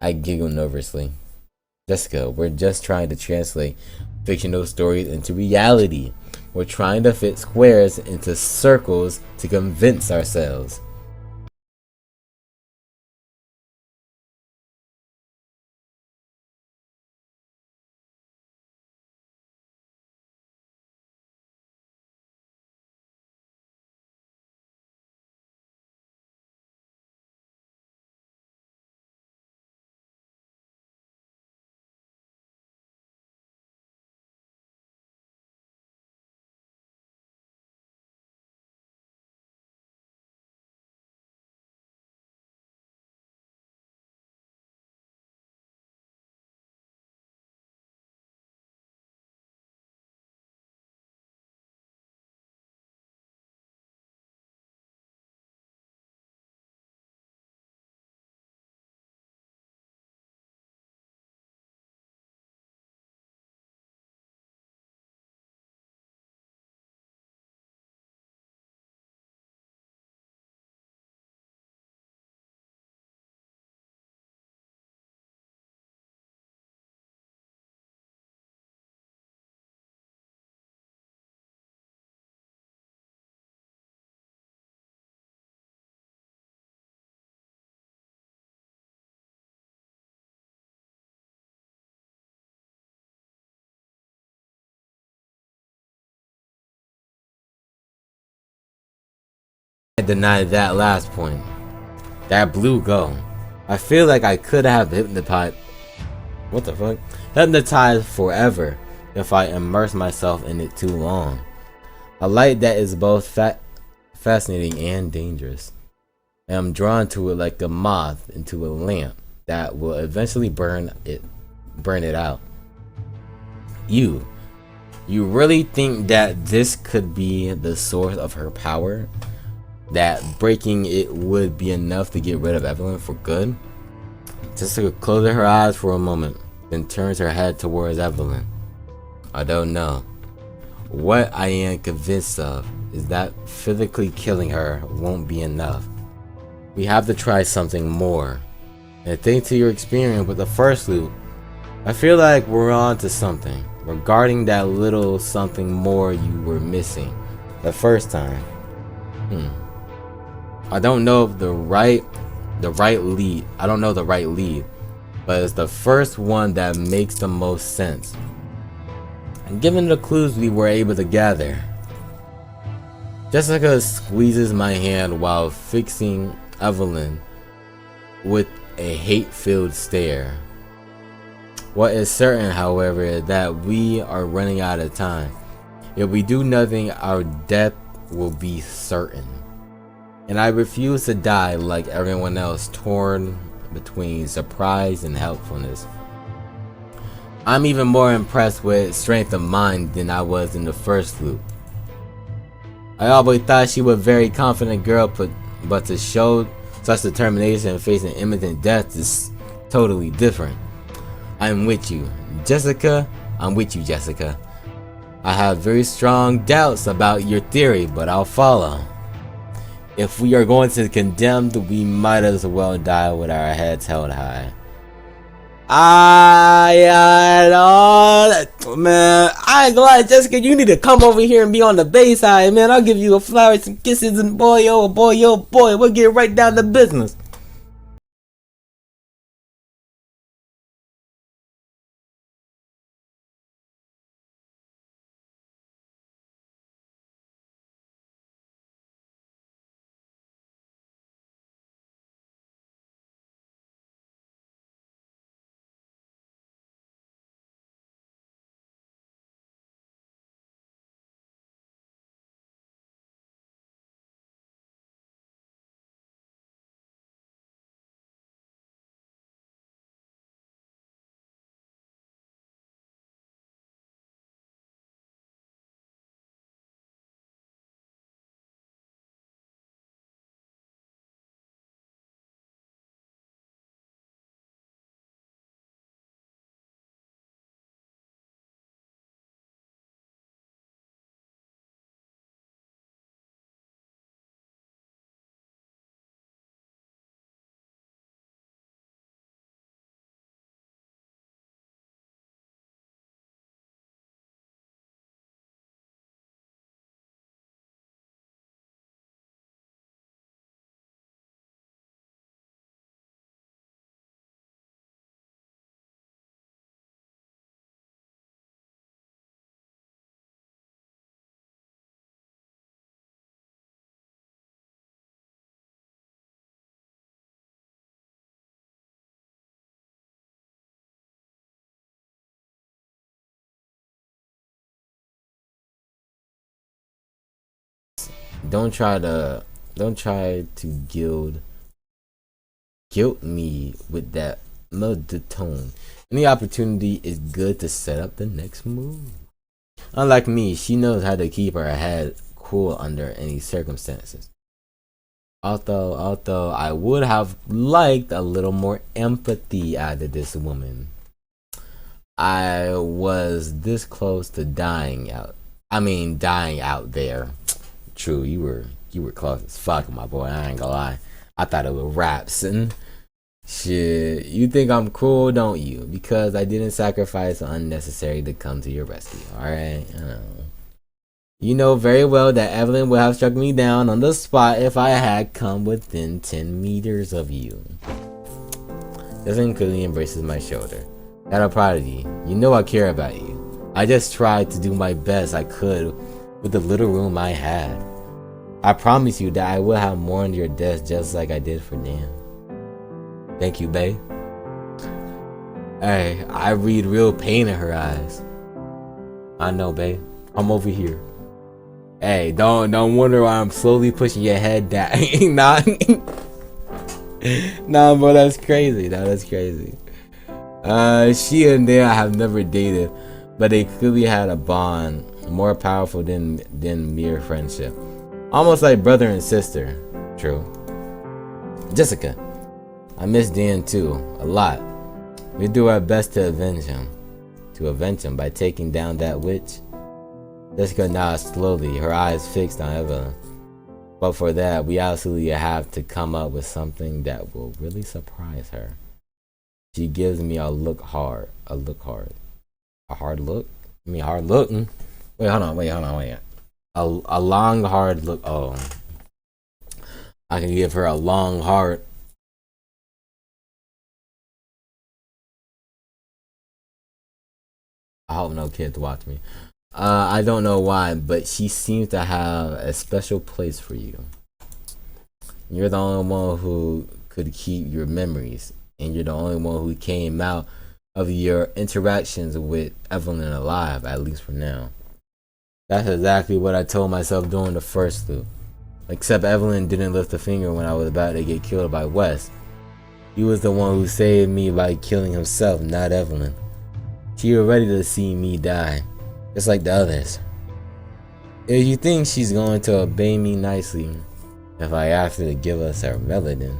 I giggle nervously. Jessica, we're just trying to translate fictional stories into reality. We're trying to fit squares into circles to convince ourselves. I deny that last point. That blue go. I feel like I could have hypnotized. What the fuck? Hypnotized forever if I immerse myself in it too long. A light that is both fascinating and dangerous. I am drawn to it like a moth into a lamp that will eventually burn it out. You really think that this could be the source of her power? that breaking it would be enough to get rid of Evelyn for good. Jessica closes her eyes for a moment, then turns her head towards Evelyn. I don't know. What I am convinced of is that physically killing her won't be enough. We have to try something more. And thanks to your experience with the first loop, I feel like we're on to something regarding that little something more you were missing the first time. I don't know if the right lead. I don't know the right lead, but it's the first one that makes the most sense. And given the clues we were able to gather, Jessica squeezes my hand while fixing Evelyn with a hate-filled stare. What is certain, however, is that we are running out of time. If we do nothing, our death will be certain. And I refuse to die like everyone else, torn between surprise and helpfulness. I'm even more impressed with strength of mind than I was in the first loop. I always thought she was a very confident girl, but to show such determination in facing imminent death is totally different. I'm with you, Jessica. I'm with you, Jessica. I have very strong doubts about your theory, but I'll follow. If we are going to condemn, we might as well die with our heads held high. Man, I ain't gonna lie, Jessica, you need to come over here and be on the Bayside, man. I'll give you a flower, some kisses, and boy, oh boy, we'll get right down to business. Don't try to guilt me with that melted tone. Any opportunity is good to set up the next move. Unlike me, she knows how to keep her head cool under any circumstances. Although I would have liked a little more empathy out of this woman. I was this close to dying out. Dying out there. True, you were close as fuck, my boy. I ain't gonna lie. I thought it was raps and shit. You think I'm cruel, don't you? Because I didn't sacrifice unnecessary to come to your rescue. All right. You know very well that Evelyn would have struck me down on the spot if I had come within 10 meters of you. Justin clearly embraces my shoulder. Got a prodigy. You know I care about you. I just tried to do my best I could with the little room I had. I promise you that I will have mourned your death just like I did for Dan. Thank you, babe. Hey, I read real pain in her eyes. I know, babe. Come over here. Hey, don't wonder why I'm slowly pushing your head down. Nah, bro, that's crazy. That's crazy. She and Dan have never dated, but they clearly had a bond more powerful than mere friendship. Almost like brother and sister. True. Jessica, I miss Dan too, a lot. We do our best to avenge him. By taking down that witch. Jessica nods slowly, her eyes fixed on Evelyn. But for that, we absolutely have to come up with something that will really surprise her. She gives me a look hard. A hard look? I mean hard look? Wait, hold on. A long hard look. Oh. I can give her a long hard. I hope no kids watch me. I don't know why, but she seems to have a special place for you. You're the only one who could keep your memories, and you're the only one who came out of your interactions with Evelyn alive, at least for now. That's exactly what I told myself during the first loop. Except Evelyn didn't lift a finger when I was about to get killed by Wes. He was the one who saved me by killing himself, not Evelyn. She was ready to see me die, just like the others. If you think she's going to obey me nicely if I ask her to give us her melanin,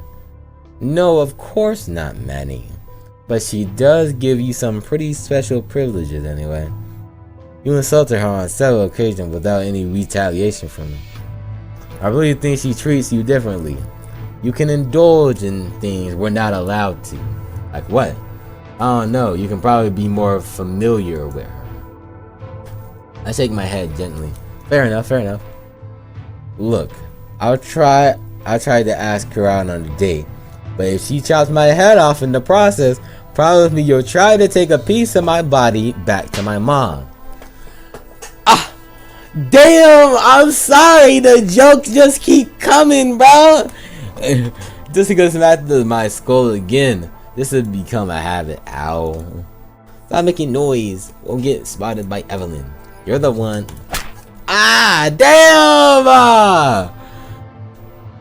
no, of course not, Manny. But she does give you some pretty special privileges anyway. You insulted her on several occasions without any retaliation from me. I really think she treats you differently. You can indulge in things we're not allowed to. Like what? I don't know, you can probably be more familiar with her. I shake my head gently. Fair enough. Look, I tried to ask her out on a date, but if she chops my head off in the process, promise me you'll try to take a piece of my body back to my mom. Damn, I'm sorry, the jokes just keep coming, bro. Just because smacked my skull again. This has become a habit. Ow. Stop making noise. Won't get spotted by Evelyn. You're the one. Damn!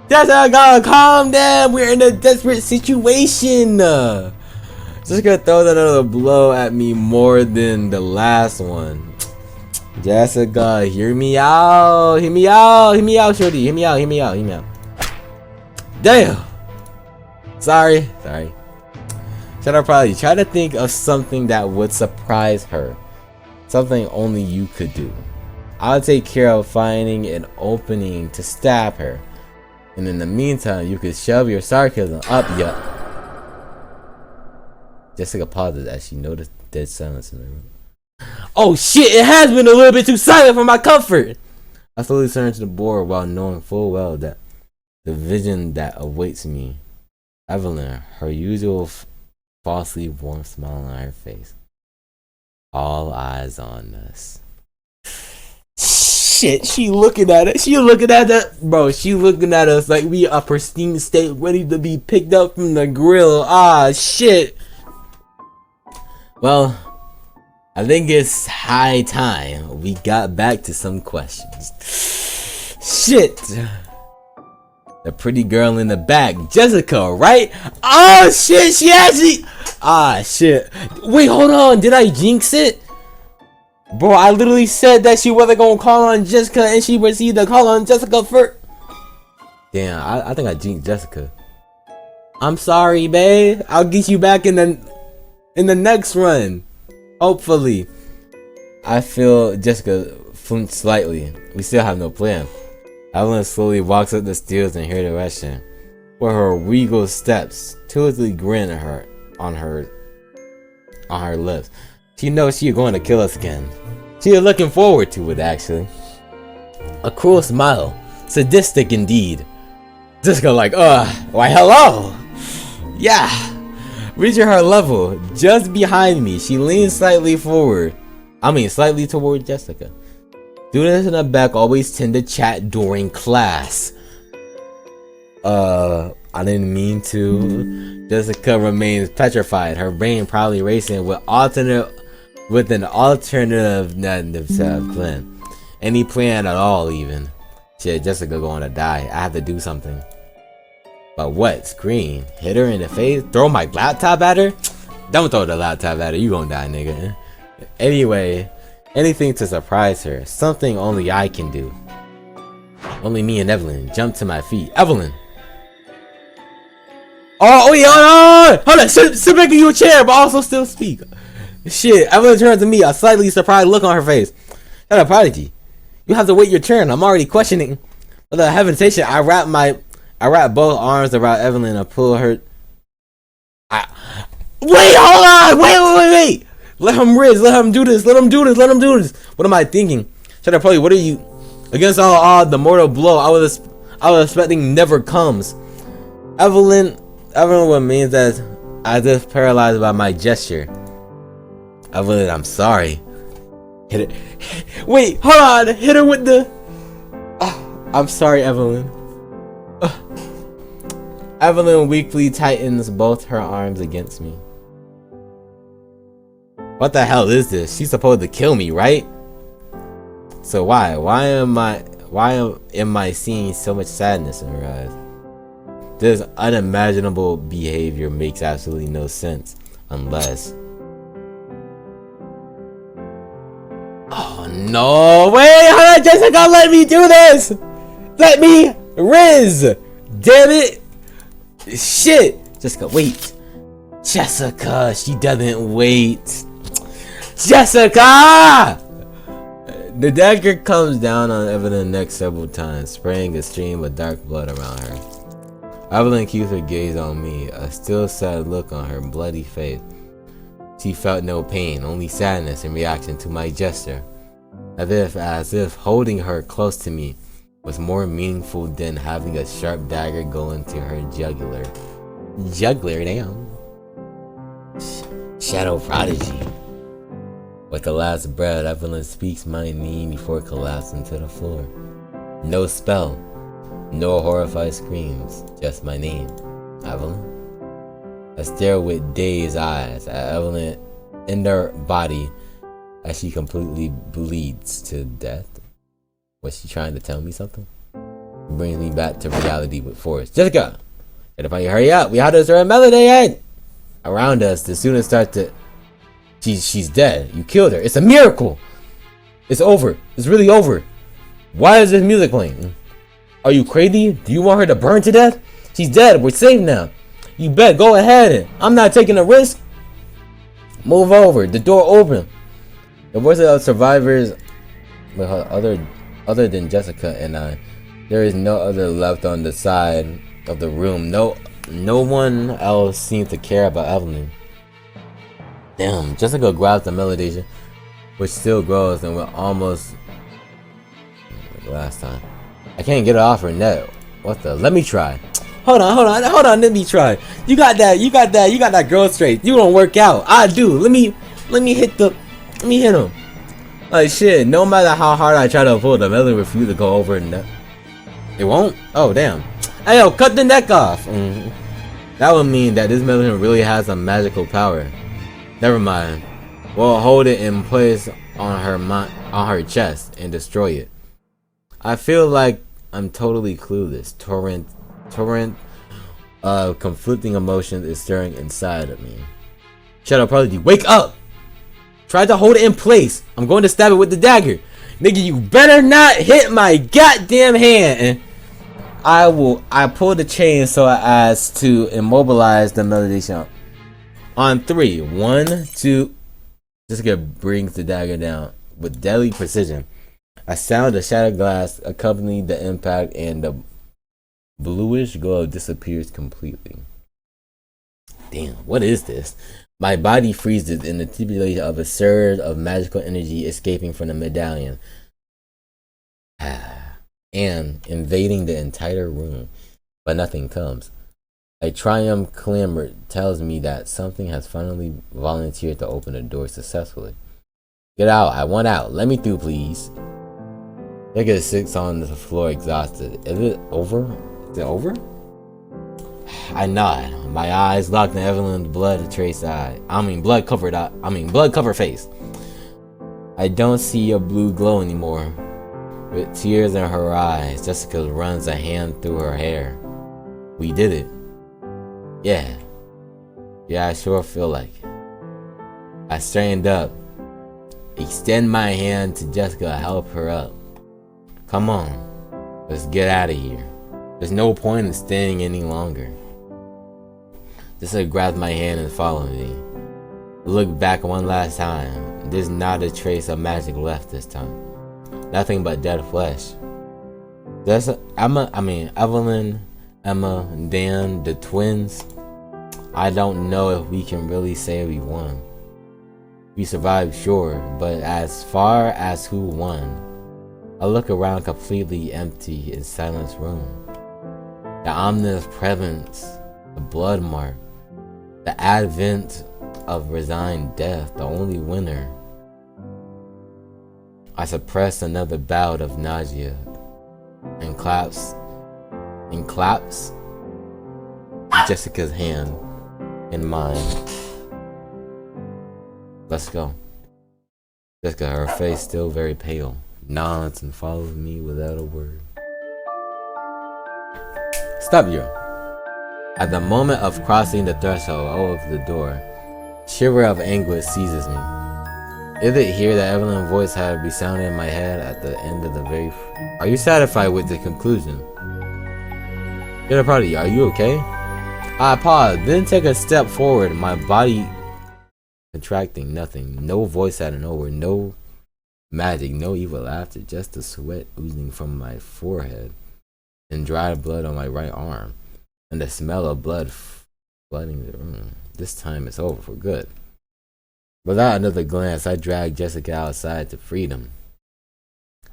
That's how I gotta calm down. We're in a desperate situation. Just gonna throw another blow at me more than the last one. Jessica, hear me out, shorty, hear me out. Damn. Sorry. Should I probably try to think of something that would surprise her? Something only you could do. I'll take care of finding an opening to stab her. And in the meantime, you could shove your sarcasm up your... Jessica pauses as she noticed dead silence in the room. Oh shit, it has been a little bit too silent for my comfort! I slowly turn to the board while knowing full well that the vision that awaits me. Evelyn, her usual falsely warm smile on her face. All eyes on us. Shit, she looking at us. Bro, she looking at us like we are pristine state ready to be picked up from the grill. Shit. Well, I think it's high time we got back to some questions. Shit. The pretty girl in the back, Jessica, right? Oh shit, she actually... shit. Wait, hold on, did I jinx it? Bro, I literally said that she wasn't gonna call on Jessica and she received a call on Jessica first. Damn, I think I jinxed Jessica. I'm sorry, babe. I'll get you back in the next run. Hopefully. I feel Jessica flinch slightly. We still have no plan. Evelyn slowly walks up the stairs in her direction. With her regal steps, twisted grin on her lips. She knows she's going to kill us again. She is looking forward to it, actually. A cruel smile. Sadistic indeed. Jessica like, why hello! Yeah! Reaching her level, just behind me, she leans slightly toward Jessica. Students in the back always tend to chat during class. I didn't mean to. Jessica remains petrified, her brain probably racing with an alternative plan. Any plan at all, even. Shit, Jessica going to die. I have to do something. But what? Scream? Hit her in the face? Throw my laptop at her? Don't throw the laptop at her. You gonna die, nigga. Anyway, anything to surprise her. Something only I can do. Only me and Evelyn jumped to my feet. Evelyn! Oh, wait, hold on! Hold on! Sit back in your chair, but also still speak. Shit, Evelyn turned to me, a slightly surprised look on her face. Shut up, Prodigy. You have to wait your turn. I'm already questioning. With a hesitation, I wrap both arms around Evelyn and pull her. Wait, hold on! Wait! Let him riz. Let him do this. What am I thinking? Shut up, Prodigy. What are you? Against all odds, the mortal blow I was expecting never comes. Evelyn remains as if paralyzed by my gesture. Evelyn, I'm sorry. Hit it. Wait, hold on. Hit her with the. I'm sorry, Evelyn. Evelyn weakly tightens both her arms against me. What the hell is this? She's supposed to kill me, right? So why? Why am I seeing so much sadness in her eyes? This unimaginable behavior makes absolutely no sense unless. Oh no! Wait! Hold on, Jessica! Let me do this! Let me riz! Damn it! Shit! Jessica, wait! Jessica, she doesn't wait. Jessica! The dagger comes down on Evelyn's neck several times, spraying a stream of dark blood around her. Evelyn keeps her gaze on me, a still sad look on her bloody face. She felt no pain, only sadness in reaction to my gesture. As if holding her close to me was more meaningful than having a sharp dagger go into her jugular. Jugular, damn. Shadow Prodigy. With the last breath, Evelyn speaks my name before collapsing to the floor. No spell, no horrified screams, just my name, Evelyn. I stare with dazed eyes at Evelyn in her body as she completely bleeds to death. Was she trying to tell me something? It brings me back to reality with force. Jessica! Everybody hurry up, we have to start Melody yet! Around us, the students start to... She's dead. You killed her. It's a miracle. It's over. It's really over. Why is this music playing? Are you crazy? Do you want her to burn to death? She's dead. We're safe now. You bet. Go ahead. I'm not taking a risk. Move over. The door open. The voices of survivors, other than Jessica and I, there is no other left on the side of the room. No one else seems to care about Evelyn. Damn, Jessica grabs the melodation, which still grows and will almost like last time. I can't get it off her neck. What the? Let me try. Hold on, let me try. You got that girl straight. You don't work out. I do. Let me hit him. Like shit, no matter how hard I try to pull, the melody refuses to go over the neck. It won't? Oh damn. Hey yo, cut the neck off. That would mean that this melody really has a magical power. Never mind. We'll hold it in place on her chest and destroy it. I feel like I'm totally clueless. Torrent of conflicting emotions is stirring inside of me. Shadow Prodigy, wake up! Try to hold it in place. I'm going to stab it with the dagger. Nigga, you better not hit my goddamn hand. I pull the chain so as to immobilize the melody. On 3, 1, 2, Jessica brings the dagger down with deadly precision. A sound of shattered glass accompanied the impact, and the bluish glow disappears completely. Damn, what is this? My body freezes in the anticipation of a surge of magical energy escaping from the medallion and invading the entire room, but nothing comes. A triumph clamor tells me that something has finally volunteered to open the door successfully. Get out, I want out. Let me through, please. Jessica sits on the floor exhausted. Is it over? Is it over? I nod. My eyes locked in Evelyn's blood-traced eye. Blood-covered face. I don't see a blue glow anymore. With tears in her eyes, Jessica runs a hand through her hair. We did it. Yeah, I sure feel like it. I straightened up, extend my hand to Jessica, help her up. Come on, Let's get out of here. There's no point in staying any longer. Jessica grabbed my hand and followed me. Look back one last time. There's not a trace of magic left this time. Nothing but dead flesh. Evelyn, Emma, Dan, the twins. I don't know if we can really say we won. We survived, sure, but as far as who won, I look around completely empty and silent room. The ominous presence, the blood mark, the advent of resigned death, the only winner. I suppressed another bout of nausea and claps Jessica's hand in mine. Let's go. Jessica, her face still very pale, nods and follows me without a word. Stop you. At the moment of crossing the threshold of the door, shiver of anguish seizes me. Is it here that Evelyn's voice had resounded in my head at the end of the very... Are you satisfied with the conclusion? Get a party, are you okay? I paused, then take a step forward, my body contracting, nothing. No voice out of nowhere, no magic, no evil laughter, just the sweat oozing from my forehead and dried blood on my right arm, and the smell of blood flooding the room. This time it's over for good. Without another glance, I dragged Jessica outside to freedom.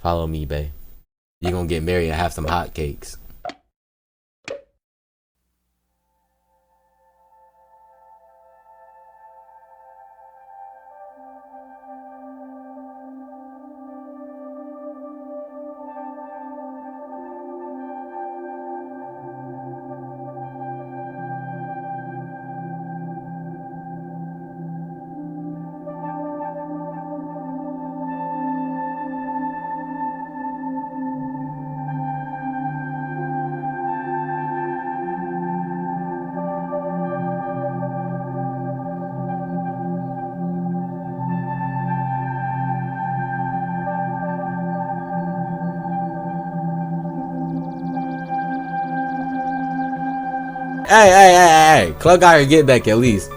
Follow me, babe. You're gonna get married and have some hot cakes. Hey, Club got her get back at least.